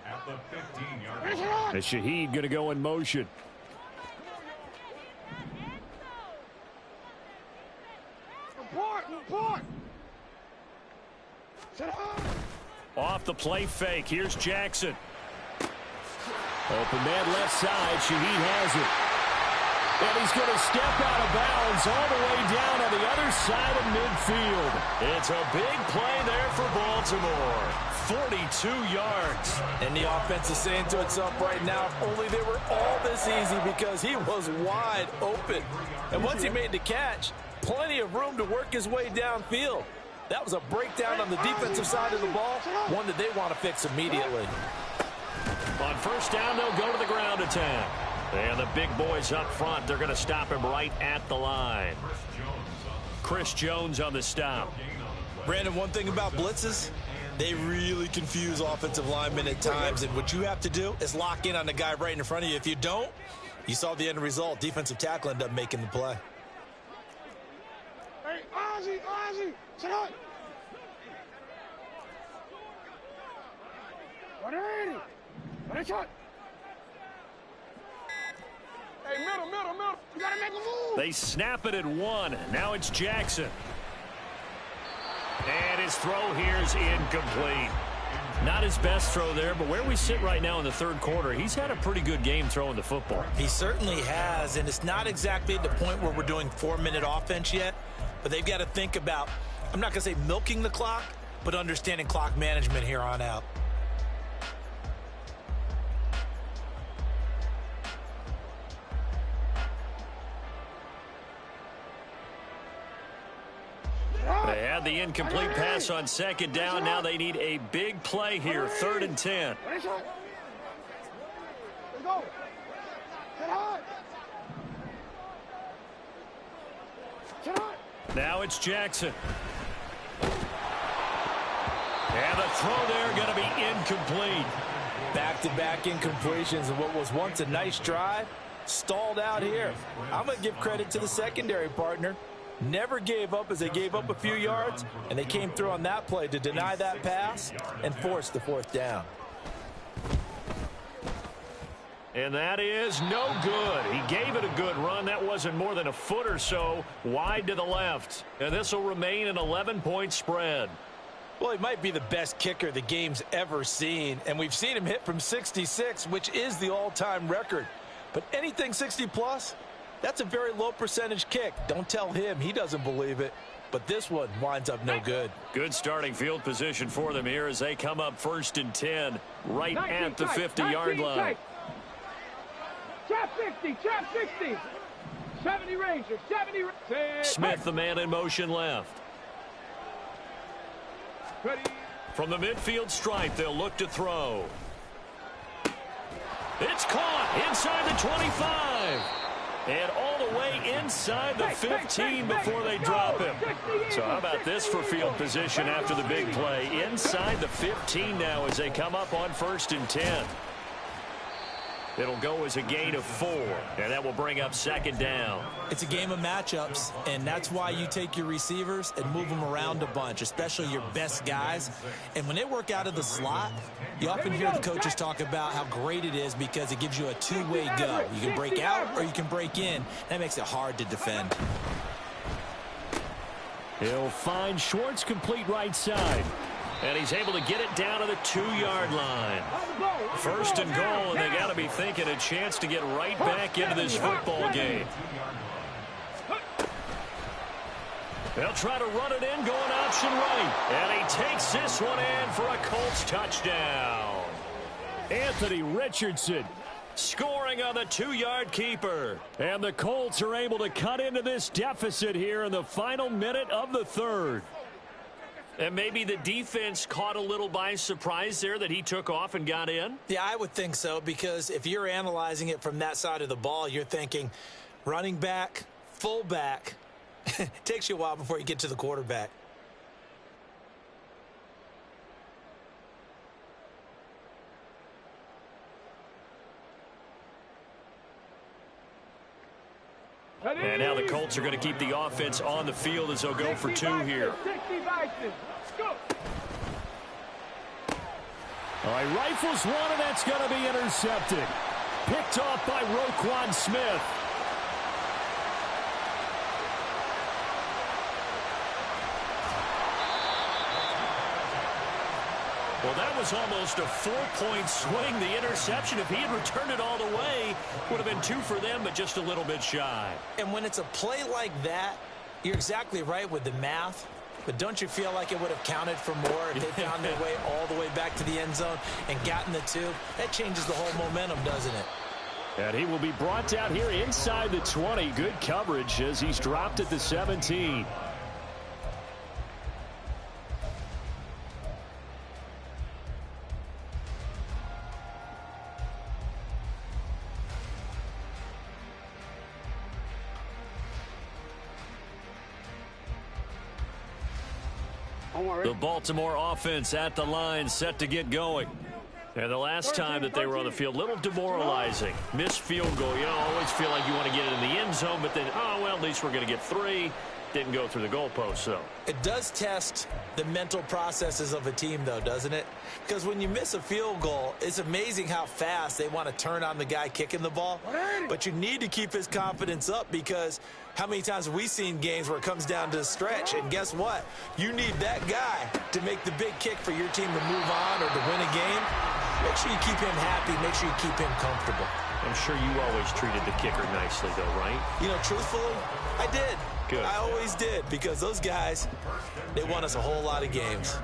[SPEAKER 6] at the 15-yard line.
[SPEAKER 1] As Shaheed going to go in motion.
[SPEAKER 4] Report.
[SPEAKER 1] Off the play fake. Here's Jackson. Open man left side. Shaheed has it. And he's going to step out of bounds all the way down on the other side of midfield. It's a big play there for Baltimore. 42 yards.
[SPEAKER 2] And the offense is saying to itself right now, if only they were all this easy, because he was wide open. And once he made the catch, plenty of room to work his way downfield. That was a breakdown on the defensive side of the ball, one that they want to fix immediately.
[SPEAKER 1] On first down, they'll go to the ground attack. And the big boys up front, they're going to stop him right at the line. Chris Jones on the stop.
[SPEAKER 2] Brandon, one thing about blitzes, they really confuse offensive linemen at times, and what you have to do is lock in on the guy right in front of you. If you don't, you saw the end result. Defensive tackle ended up making the play.
[SPEAKER 4] Hey, Ozzie, sit up. What a shot. Hey, middle. You got to make a move.
[SPEAKER 1] They snap it at 1. Now it's Jackson. And his throw here is incomplete. Not his best throw there, but where we sit right now in the third quarter, he's had a pretty good game throwing the football.
[SPEAKER 5] He certainly has, and it's not exactly at the point where we're doing 4-minute offense yet, but they've got to think about, I'm not going to say milking the clock, but understanding clock management here on out.
[SPEAKER 1] They had the incomplete pass on second down. Now they need a big play here, 3rd and 10. Now it's Jackson. And the throw there going to be incomplete.
[SPEAKER 2] Back-to-back incompletions of what was once a nice drive, stalled out here. I'm going to give credit to the secondary partner. Never gave up as they gave up a few yards, and they came through on that play to deny that pass and force the 4th down.
[SPEAKER 1] And that is no good. He gave it a good run. That wasn't more than a foot or so wide to the left. And this will remain an 11-point spread.
[SPEAKER 2] Well, he might be the best kicker the game's ever seen, and we've seen him hit from 66, which is the all-time record. But anything 60-plus, that's a very low percentage kick. Don't tell him he doesn't believe it. But this one winds up no good.
[SPEAKER 1] Good starting field position for them here as they come up 1st and 10 right at the 50-yard line.
[SPEAKER 4] Trap 60, trap 60. 70 Rangers, 70
[SPEAKER 1] Smith, the man in motion left.
[SPEAKER 4] Ready.
[SPEAKER 1] From the midfield stripe, they'll look to throw. It's caught inside the 25. And all the way inside the 15 before they drop him. So how about this for field position after the big play? Inside the 15 now as they come up on 1st and 10. It'll go as a gain of 4, and that will bring up 2nd down.
[SPEAKER 5] It's a game of matchups, and that's why you take your receivers and move them around a bunch, especially your best guys. And when they work out of the slot, you often hear the coaches talk about how great it is because it gives you a two-way go. You can break out or you can break in. That makes it hard to defend.
[SPEAKER 1] He'll find Schwartz complete right side. And he's able to get it down to the 2-yard line. 1st and goal, and they got to be thinking a chance to get right back into this football game. They'll try to run it in, going option right. And he takes this one in for a Colts touchdown. Anthony Richardson scoring on the 2-yard keeper. And the Colts are able to cut into this deficit here in the final minute of the 3rd. And maybe the defense caught a little by surprise there that he took off and got in?
[SPEAKER 5] Yeah, I would think so, because if you're analyzing it from that side of the ball, you're thinking running back, fullback. It takes you a while before you get to the quarterback.
[SPEAKER 1] And now the Colts are going to keep the offense on the field as they'll go for 2 here. All right, rifles one, and that's going to be intercepted. Picked off by Roquan Smith. Well, that was almost a 4-point swing. The interception, if he had returned it all the way, would have been 2 for them, but just a little bit shy.
[SPEAKER 5] And when it's a play like that, you're exactly right with the math. But don't you feel like it would have counted for more if they found their way all the way back to the end zone and gotten the 2? That changes the whole momentum, doesn't it?
[SPEAKER 1] And he will be brought down here inside the 20. Good coverage as he's dropped at the 17. The Baltimore offense at the line, set to get going. And the last time that they were on the field, a little demoralizing. Missed field goal. You know, always feel like you want to get it in the end zone, but then, oh, well, at least we're going to get 3. didn't go through the goalpost, though.
[SPEAKER 5] It does test the mental processes of a team, though, doesn't it? Because when you miss a field goal, it's amazing how fast they want to turn on the guy kicking the ball. But you need to keep his confidence up, because how many times have we seen games where it comes down to the stretch? And guess what? You need that guy to make the big kick for your team to move on or to win a game. Make sure you keep him happy. Make sure you keep him comfortable.
[SPEAKER 1] I'm sure you always treated the kicker nicely, though, right?
[SPEAKER 5] You know, truthfully, I did.
[SPEAKER 1] Good.
[SPEAKER 5] I always did, because those guys, they won us a whole lot of games.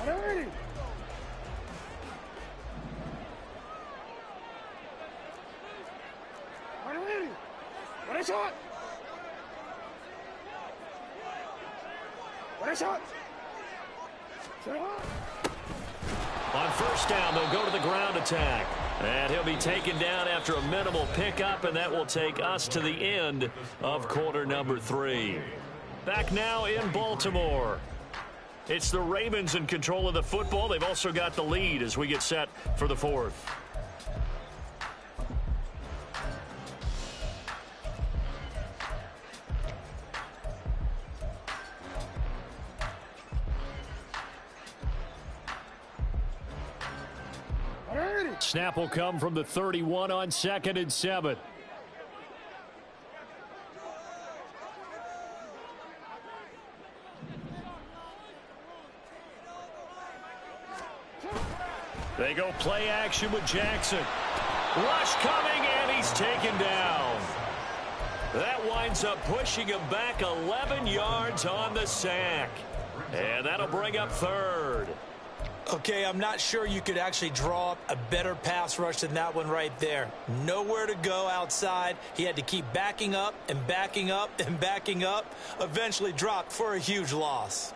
[SPEAKER 4] Ready. Ready. Ready shot. Ready shot.
[SPEAKER 1] On first down, they'll go to the ground attack. And he'll be taken down after a minimal pickup, and that will take us to the end of quarter number 3. Back now in Baltimore. It's the Ravens in control of the football. They've also got the lead as we get set for the 4th. Snap will come from the 31 on 2nd and 7. They go play action with Jackson. Rush coming, and he's taken down. That winds up pushing him back 11 yards on the sack. And that'll bring up 3rd.
[SPEAKER 5] Okay, I'm not sure you could actually draw up a better pass rush than that one right there. Nowhere to go outside. He had to keep backing up and backing up and backing up. Eventually dropped for a huge loss.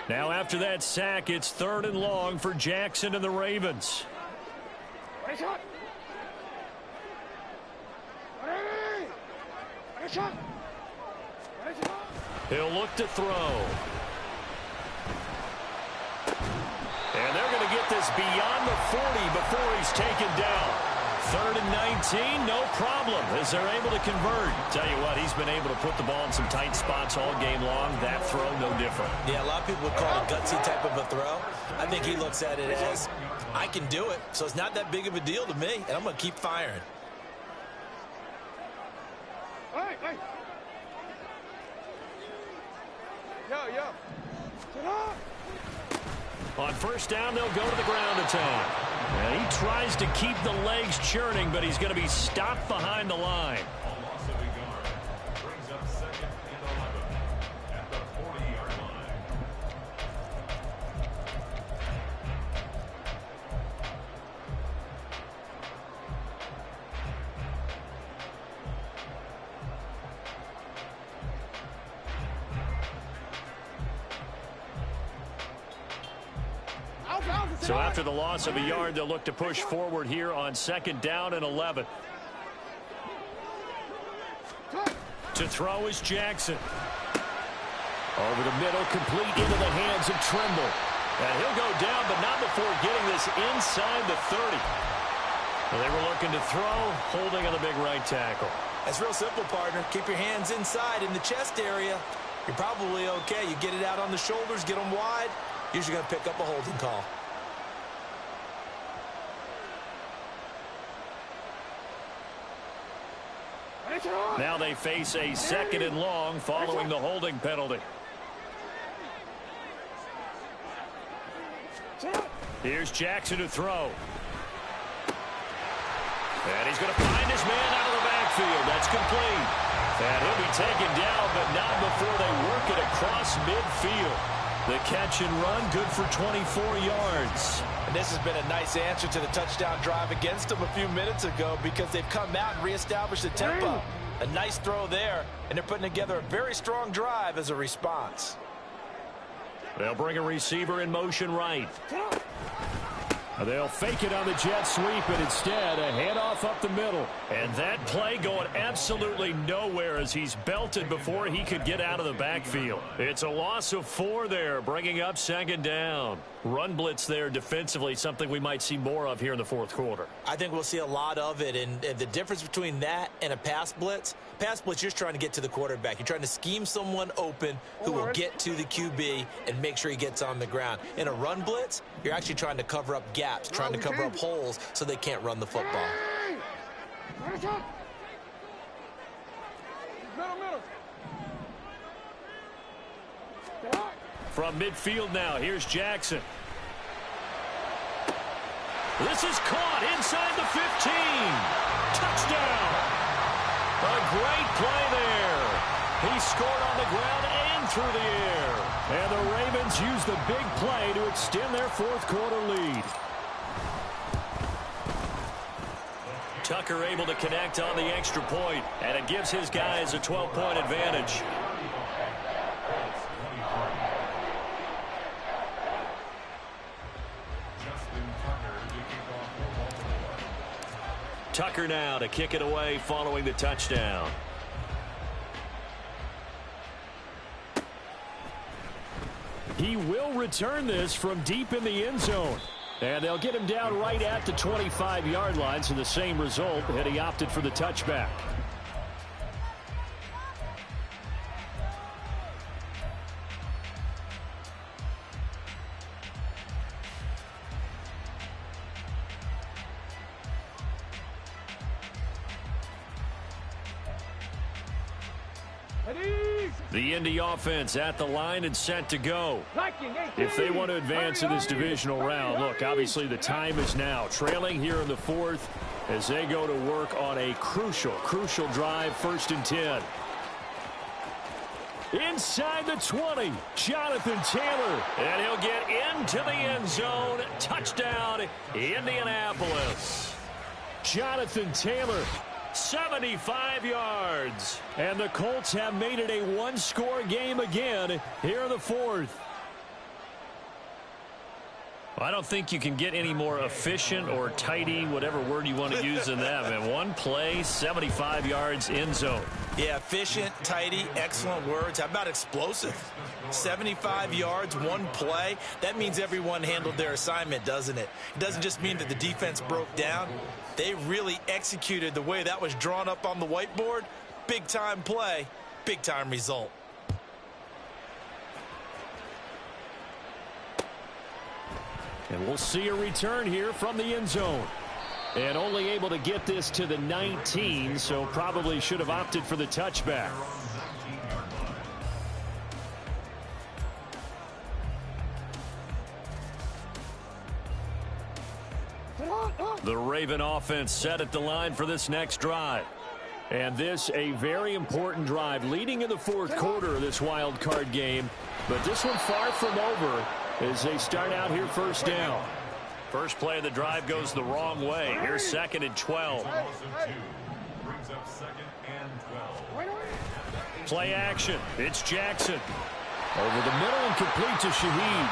[SPEAKER 1] Now after that sack, it's 3rd and long for Jackson and the Ravens.
[SPEAKER 4] Ready shot. Ready. Ready shot. Ready shot.
[SPEAKER 1] He'll look to throw. And they're going to get this beyond the 40 before he's taken down. 3rd and 19, no problem, as they're able to convert. Tell you what, he's been able to put the ball in some tight spots all game long. That throw, no different.
[SPEAKER 5] Yeah, a lot of people would call it a gutsy type of a throw. I think he looks at it as, I can do it, so it's not that big of a deal to me, and I'm going to keep firing.
[SPEAKER 4] Hey. Yo. Sit up.
[SPEAKER 1] On first down, they'll go to the ground attack. And he tries to keep the legs churning, but he's going to be stopped behind the line.
[SPEAKER 6] A loss of a yard brings up 2nd and 11 at the 40-yard line.
[SPEAKER 1] So after the loss of a yard, they'll look to push forward here on 2nd down and 11. To throw is Jackson. Over the middle, complete into the hands of Trimble. And he'll go down, but not before getting this inside the 30. Well, they were looking to throw, holding on the big right tackle.
[SPEAKER 5] It's real simple, partner. Keep your hands inside in the chest area. You're probably okay. You get it out on the shoulders, get them wide. Usually going to pick up a holding call.
[SPEAKER 1] Now they face a 2nd and long following the holding penalty. Here's Jackson to throw. And he's going to find his man out of the backfield. That's complete. And he'll be taken down, but not before they work it across midfield. The catch and run, good for 24 yards.
[SPEAKER 2] And this has been a nice answer to the touchdown drive against them a few minutes ago, because they've come out and reestablished the tempo. A nice throw there, and they're putting together a very strong drive as a response.
[SPEAKER 1] They'll bring a receiver in motion right. They'll fake it on the jet sweep, and instead a handoff up the middle. And that play going absolutely nowhere as he's belted before he could get out of the backfield. It's a loss of 4 there, bringing up 2nd down. Run blitz there defensively, something we might see more of here in the 4th quarter.
[SPEAKER 5] I think we'll see a lot of it, and the difference between that and a pass blitz, you're just trying to get to the quarterback. You're trying to scheme someone open who will get to the QB and make sure he gets on the ground. In a run blitz, you're actually trying to cover up gaps, trying to cover up holes so they can't run the football.
[SPEAKER 1] From midfield now, here's Jackson. This is caught inside the 15. Touchdown. A great play there. He scored on the ground and through the air. And the Ravens use the big play to extend their 4th quarter lead. Tucker able to connect on the extra point, and it gives his guys a 12-point advantage. Tucker now to kick it away following the touchdown. He will return this from deep in the end zone. And they'll get him down right at the 25-yard line, so the same result had he opted for the touchback. The Indy offense at the line and set to go. If they want to advance in this divisional round, look, obviously the time is now. Trailing here in the 4th as they go to work on a crucial drive, 1st and 10. Inside the 20, Jonathan Taylor. And he'll get into the end zone. Touchdown, Indianapolis. Jonathan Taylor. 75 yards. And the Colts have made it a 1-score game again here in the 4th. I don't think you can get any more efficient or tidy, whatever word you want to use in that. And 1 play, 75 yards, end zone.
[SPEAKER 5] Yeah, efficient, tidy, excellent words. How about explosive? 75 yards, 1 play. That means everyone handled their assignment, doesn't it? It doesn't just mean that the defense broke down. They really executed the way that was drawn up on the whiteboard. Big-time play, big-time result.
[SPEAKER 1] And we'll see a return here from the end zone. And only able to get this to the 19, so probably should have opted for the touchback. The Raven offense set at the line for this next drive. And this a very important drive leading in the 4th quarter of this wild card game. But this one far from over as they start out here 1st down. First play of the drive goes the wrong way. Here's 2nd and 12.
[SPEAKER 6] Brings up 2nd and 12.
[SPEAKER 1] Play action. It's Jackson. Over the middle and complete to Shaheed.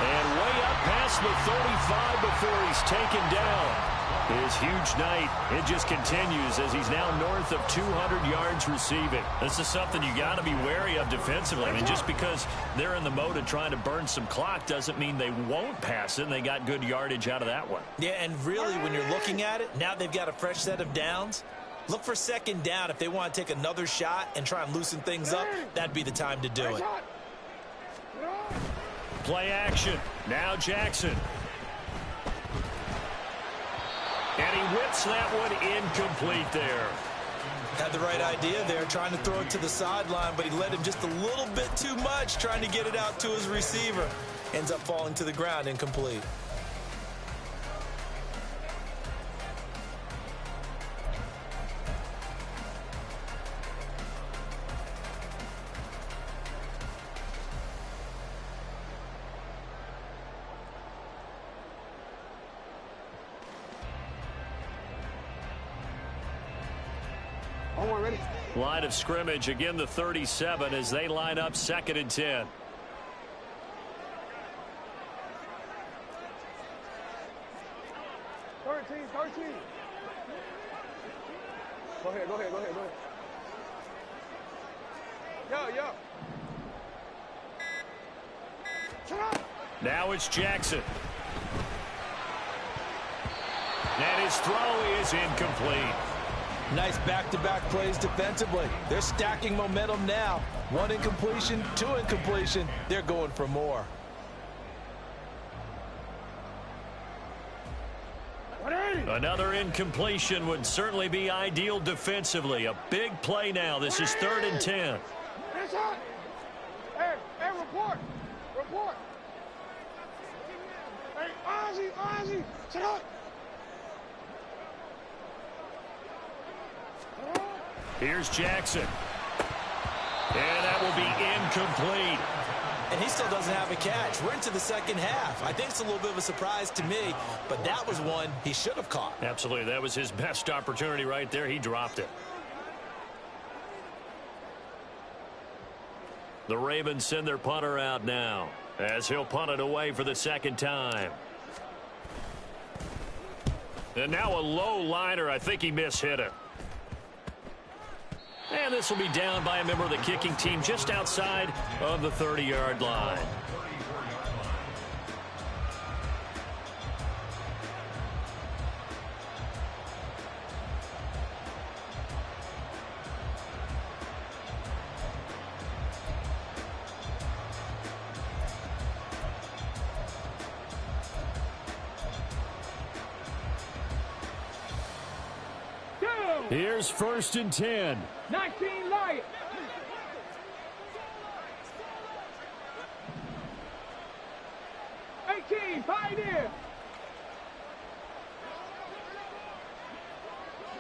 [SPEAKER 1] And way up past the 35 before he's taken down. His huge night, it just continues as he's now north of 200 yards receiving. This is something you got to be wary of defensively. I mean, just because they're in the mode of trying to burn some clock doesn't mean they won't pass it, and they got good yardage out of that one.
[SPEAKER 5] Yeah, and really, when you're looking at it, now they've got a fresh set of downs. Look for 2nd down. If they want to take another shot and try and loosen things up, that'd be the time to do it.
[SPEAKER 1] Play action. Now Jackson. And he whips that one incomplete there.
[SPEAKER 5] Had the right idea there, trying to throw it to the sideline, but he led him just a little bit too much, trying to get it out to his receiver. Ends up falling to the ground, incomplete.
[SPEAKER 1] Line of scrimmage, again the 37 as they line up 2nd and 10.
[SPEAKER 4] 13. Go ahead. Yo. Shut up.
[SPEAKER 1] Now it's Jackson. And his throw is incomplete.
[SPEAKER 2] Nice back-to-back plays defensively. They're stacking momentum now. 1 incompletion, 2 incompletion. They're going for more.
[SPEAKER 1] Another incompletion would certainly be ideal defensively. A big play now. This is 3rd and 10.
[SPEAKER 4] Hey, report. Hey, Ozzie, shut up.
[SPEAKER 1] Here's Jackson. And that will be incomplete.
[SPEAKER 5] And he still doesn't have a catch. We're into the second half. I think it's a little bit of a surprise to me, but that was one he should have caught.
[SPEAKER 1] Absolutely. That was his best opportunity right there. He dropped it. The Ravens send their punter out now as he'll punt it away for the second time. And now a low liner. I think he mishit it. And this will be down by a member of the kicking team just outside of the 30-yard line. Here's 1st and 10.
[SPEAKER 4] 19 Lions. Pioneer.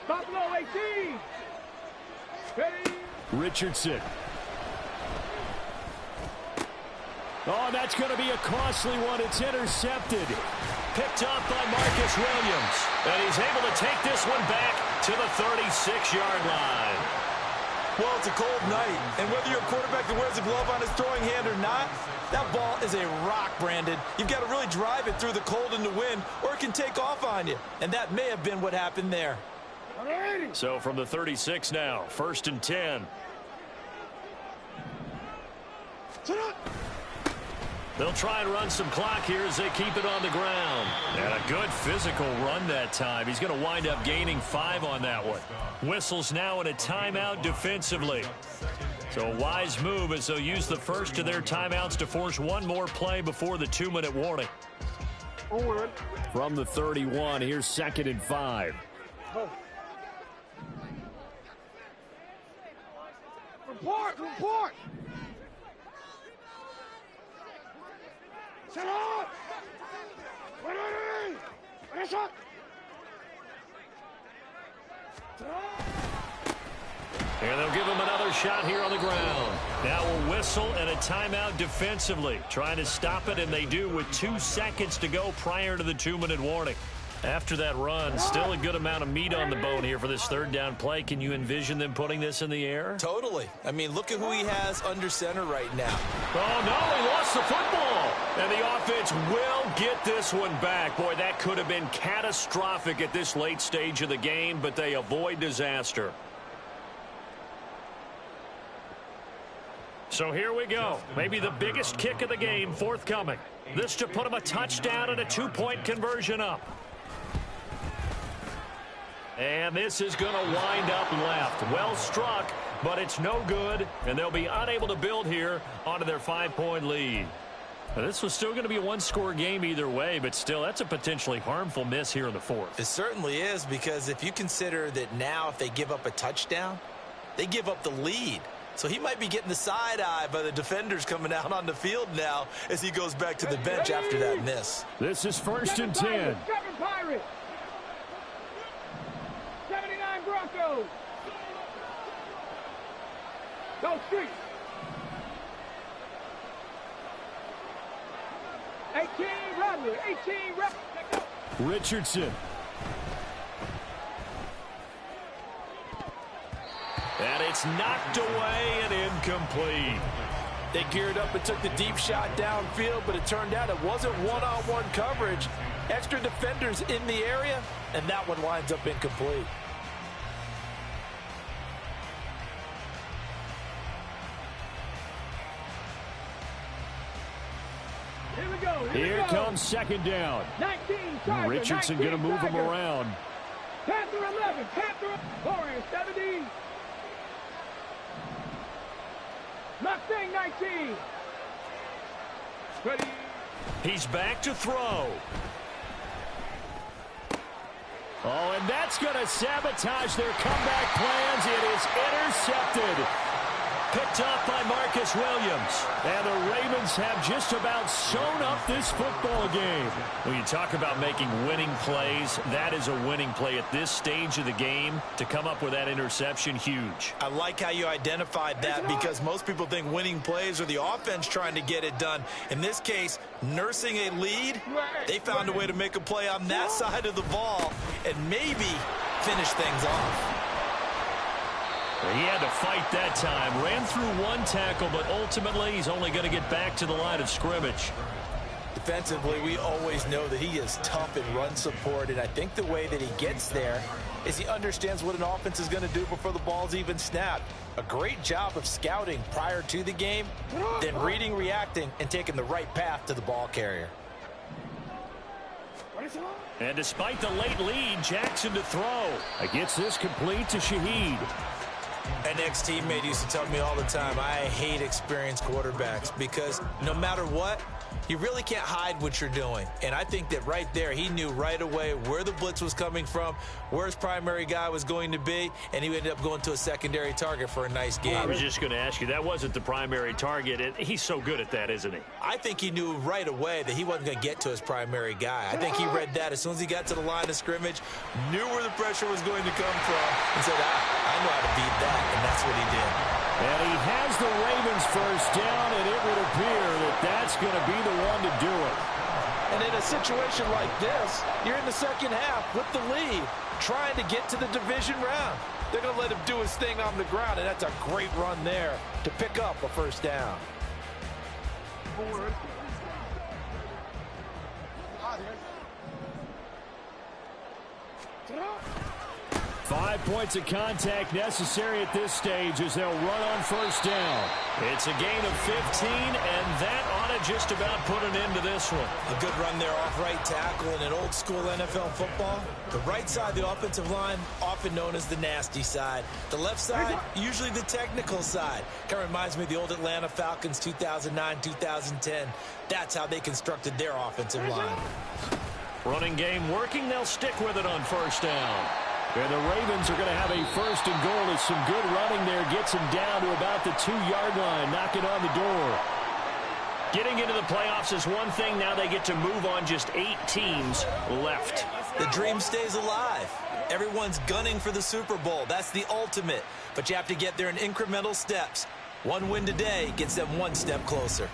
[SPEAKER 4] Buffalo 18. Ready.
[SPEAKER 1] Richardson. Oh, that's going to be a costly one. It's intercepted. Picked up by Marcus Williams. And he's able to take this one back to the 36-yard line.
[SPEAKER 2] Well, it's a cold night, and whether you're a quarterback that wears a glove on his throwing hand or not, that ball is a rock, Brandon. You've got to really drive it through the cold and the wind, or it can take off on you. And that may have been what happened there.
[SPEAKER 1] So from the 36 now, 1st and 10. They'll try and run some clock here as they keep it on the ground. And a good physical run that time. He's going to wind up gaining 5 on that one. Whistles now in a timeout defensively. So a wise move as they'll use the first of their timeouts to force one more play before the 2-minute warning. From the 31, here's 2nd and 5.
[SPEAKER 4] Report! Set up! Ready! Shot!
[SPEAKER 1] And they'll give him another shot here on the ground. Now a whistle and a timeout defensively. Trying to stop it, and they do with 2 seconds to go prior to the 2-minute warning. After that run, still a good amount of meat on the bone here for this 3rd down play. Can you envision them putting this in the air?
[SPEAKER 2] Totally. I mean, look at who he has under center right now.
[SPEAKER 1] Oh, no, he lost the football. And the offense will get this one back. Boy, that could have been catastrophic at this late stage of the game, but they avoid disaster. So here we go. Maybe the biggest kick of the game forthcoming. This to put him a touchdown and a 2-point conversion up. And this is going to wind up left. Well struck, but it's no good, and they'll be unable to build here onto their 5-point lead. Now, this was still going to be a one-score game either way, but still, that's a potentially harmful miss here in the 4th.
[SPEAKER 5] It certainly is, because if you consider that now if they give up a touchdown, they give up the lead. So he might be getting the side eye by the defenders coming out on the field now as he goes back to the bench after that miss.
[SPEAKER 1] This is 1st and 10.
[SPEAKER 4] 7 Pirates. 79 Broncos. Go Street. 18 Rattler. 18 Rattler.
[SPEAKER 1] Richardson. And it's knocked away and incomplete.
[SPEAKER 2] They geared up and took the deep shot downfield, but it turned out it wasn't one-on-one coverage. Extra defenders in the area, and that one winds up incomplete.
[SPEAKER 1] Here comes second down.
[SPEAKER 4] 19 Charger,
[SPEAKER 1] Richardson going to move him around.
[SPEAKER 4] Panther 11, Panther 4-17. Mustang 19. Ready.
[SPEAKER 1] He's back to throw. Oh, and that's going to sabotage their comeback plans. It is intercepted. Picked up by Marcus Williams. And the Ravens have just about sewn up this football game. When you talk about making winning plays, that is a winning play at this stage of the game. To come up with that interception, huge.
[SPEAKER 2] I like how you identified that, because most people think winning plays are the offense trying to get it done. In this case, nursing a lead, they found a way to make a play on that side of the ball and maybe finish things off.
[SPEAKER 1] He had to fight that time. Ran through one tackle, but ultimately he's only going to get back to the line of scrimmage.
[SPEAKER 2] Defensively, we always know that he is tough in run support, and I think the way that he gets there is he understands what an offense is going to do before the ball's even snapped. A great job of scouting prior to the game, then reading, reacting, and taking the right path to the ball carrier.
[SPEAKER 1] And despite the late lead, Jackson to throw. Gets this complete to Shaheed.
[SPEAKER 2] An ex-teammate used to tell me all the time, I hate experienced quarterbacks, because no matter what, you really can't hide what you're doing. And I think that right there, he knew right away where the blitz was coming from, where his primary guy was going to be, and he ended up going to a secondary target for a nice game.
[SPEAKER 1] I was just going to ask you, that wasn't the primary target. He's so good at that, isn't he?
[SPEAKER 2] I think he knew right away that he wasn't going to get to his primary guy. I think he read that as soon as he got to the line of scrimmage, knew where the pressure was going to come from, and said, I know how to beat that, and that's what he did.
[SPEAKER 1] And he has the Ravens first down, and it would appear that that's going to be the one to do it.
[SPEAKER 2] And in a situation like this, you're in the second half with the lead, trying to get to the division round. They're going to let him do his thing on the ground, and that's a great run there to pick up a first down.
[SPEAKER 1] 5 points of contact necessary at this stage as they'll run on first down. It's a gain of 15, and that ought to just about put an end to this one.
[SPEAKER 2] A good run there off right tackle in an old-school NFL football. The right side of the offensive line, often known as the nasty side. The left side, usually the technical side. Kind of reminds me of the old Atlanta Falcons 2009-2010. That's how they constructed their offensive line.
[SPEAKER 1] Running game working. They'll stick with it on first down. And the Ravens are going to have a first and goal as some good running there gets him down to about the 2-yard line, knocking on the door. Getting into the playoffs is one thing. Now they get to move on. Just 8 teams left.
[SPEAKER 2] The dream stays alive. Everyone's gunning for the Super Bowl. That's the ultimate. But you have to get there in incremental steps. One win today gets them one step closer.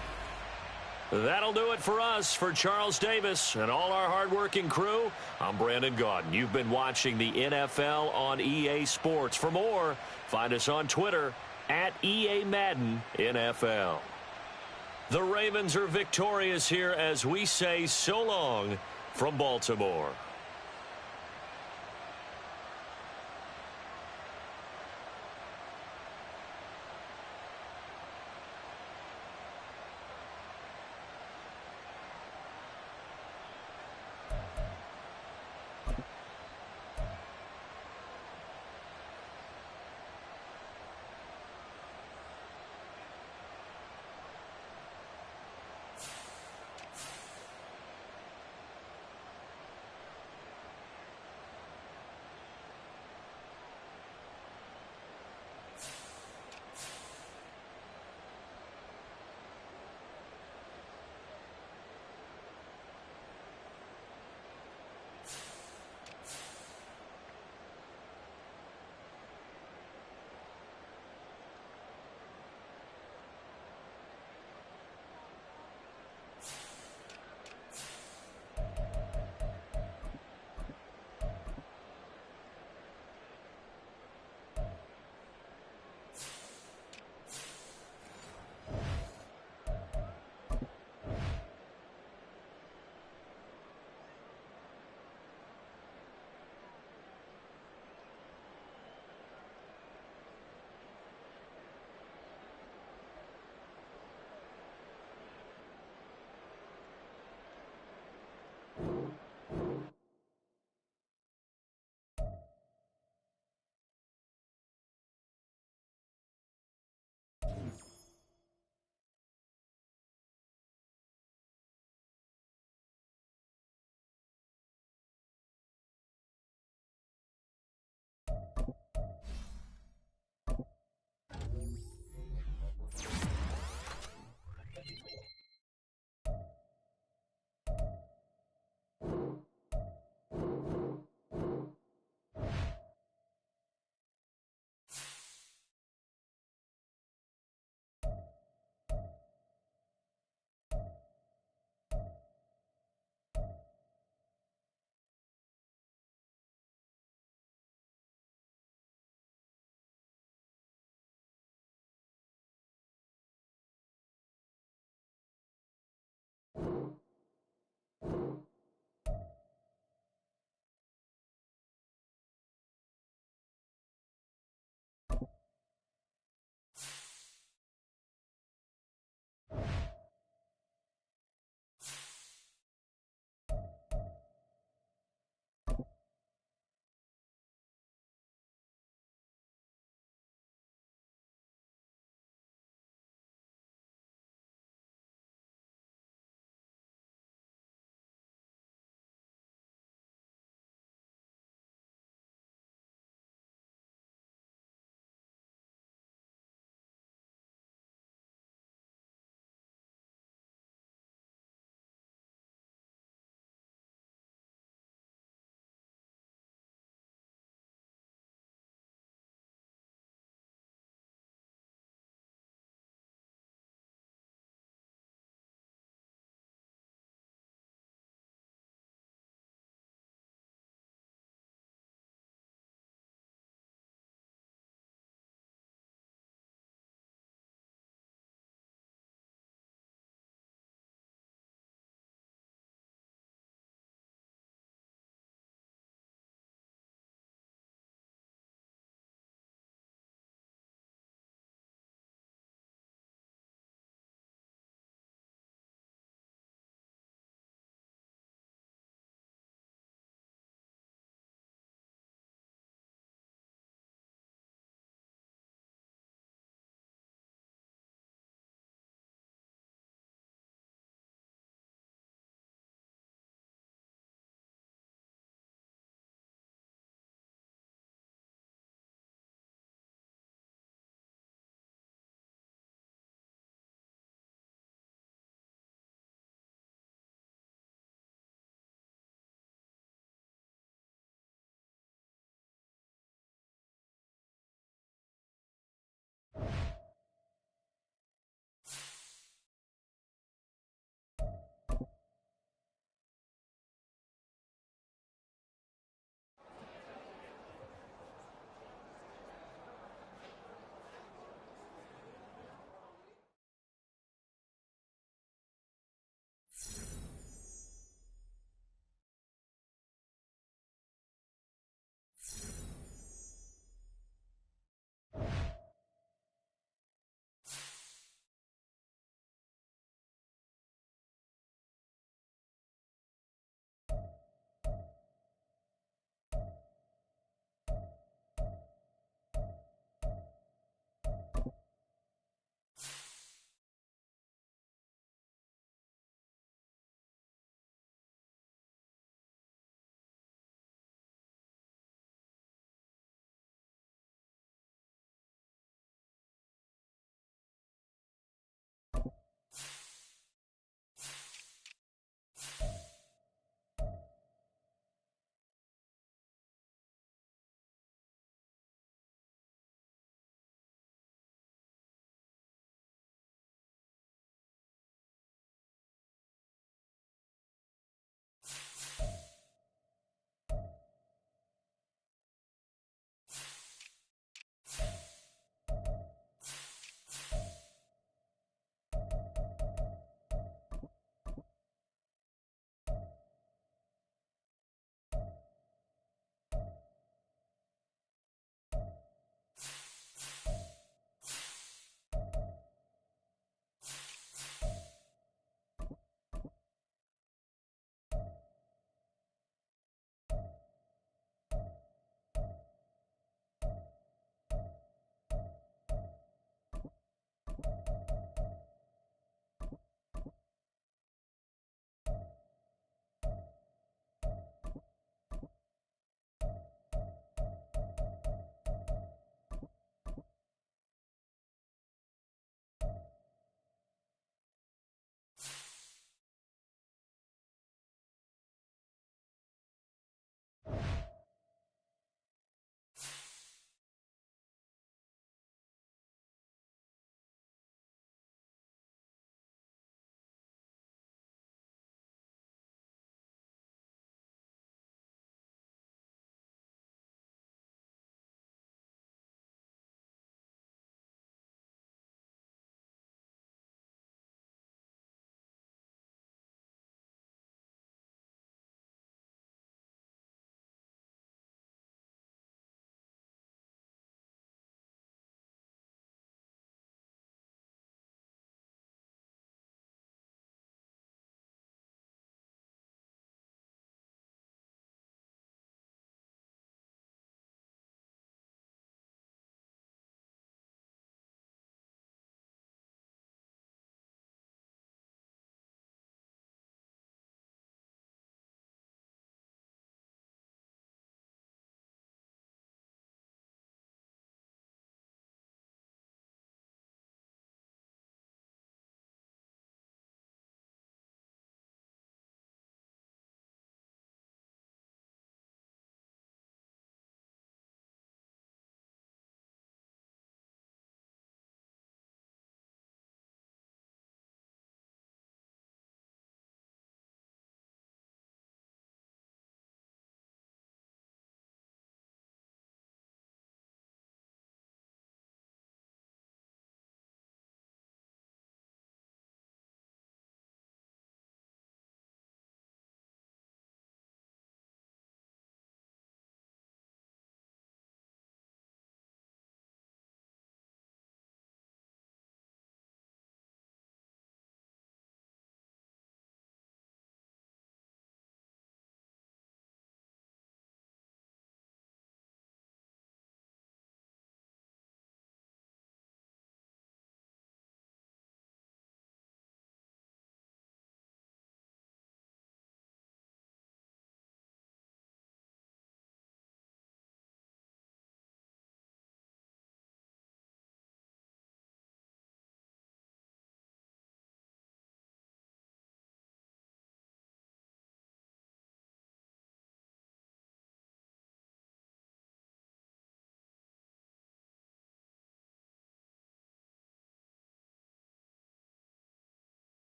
[SPEAKER 1] That'll do it for us. For Charles Davis and all our hardworking crew, I'm Brandon Gaudin. You've been watching the NFL on EA Sports. For more, find us on Twitter at EA Madden NFL. The Ravens are victorious here as we say so long from Baltimore.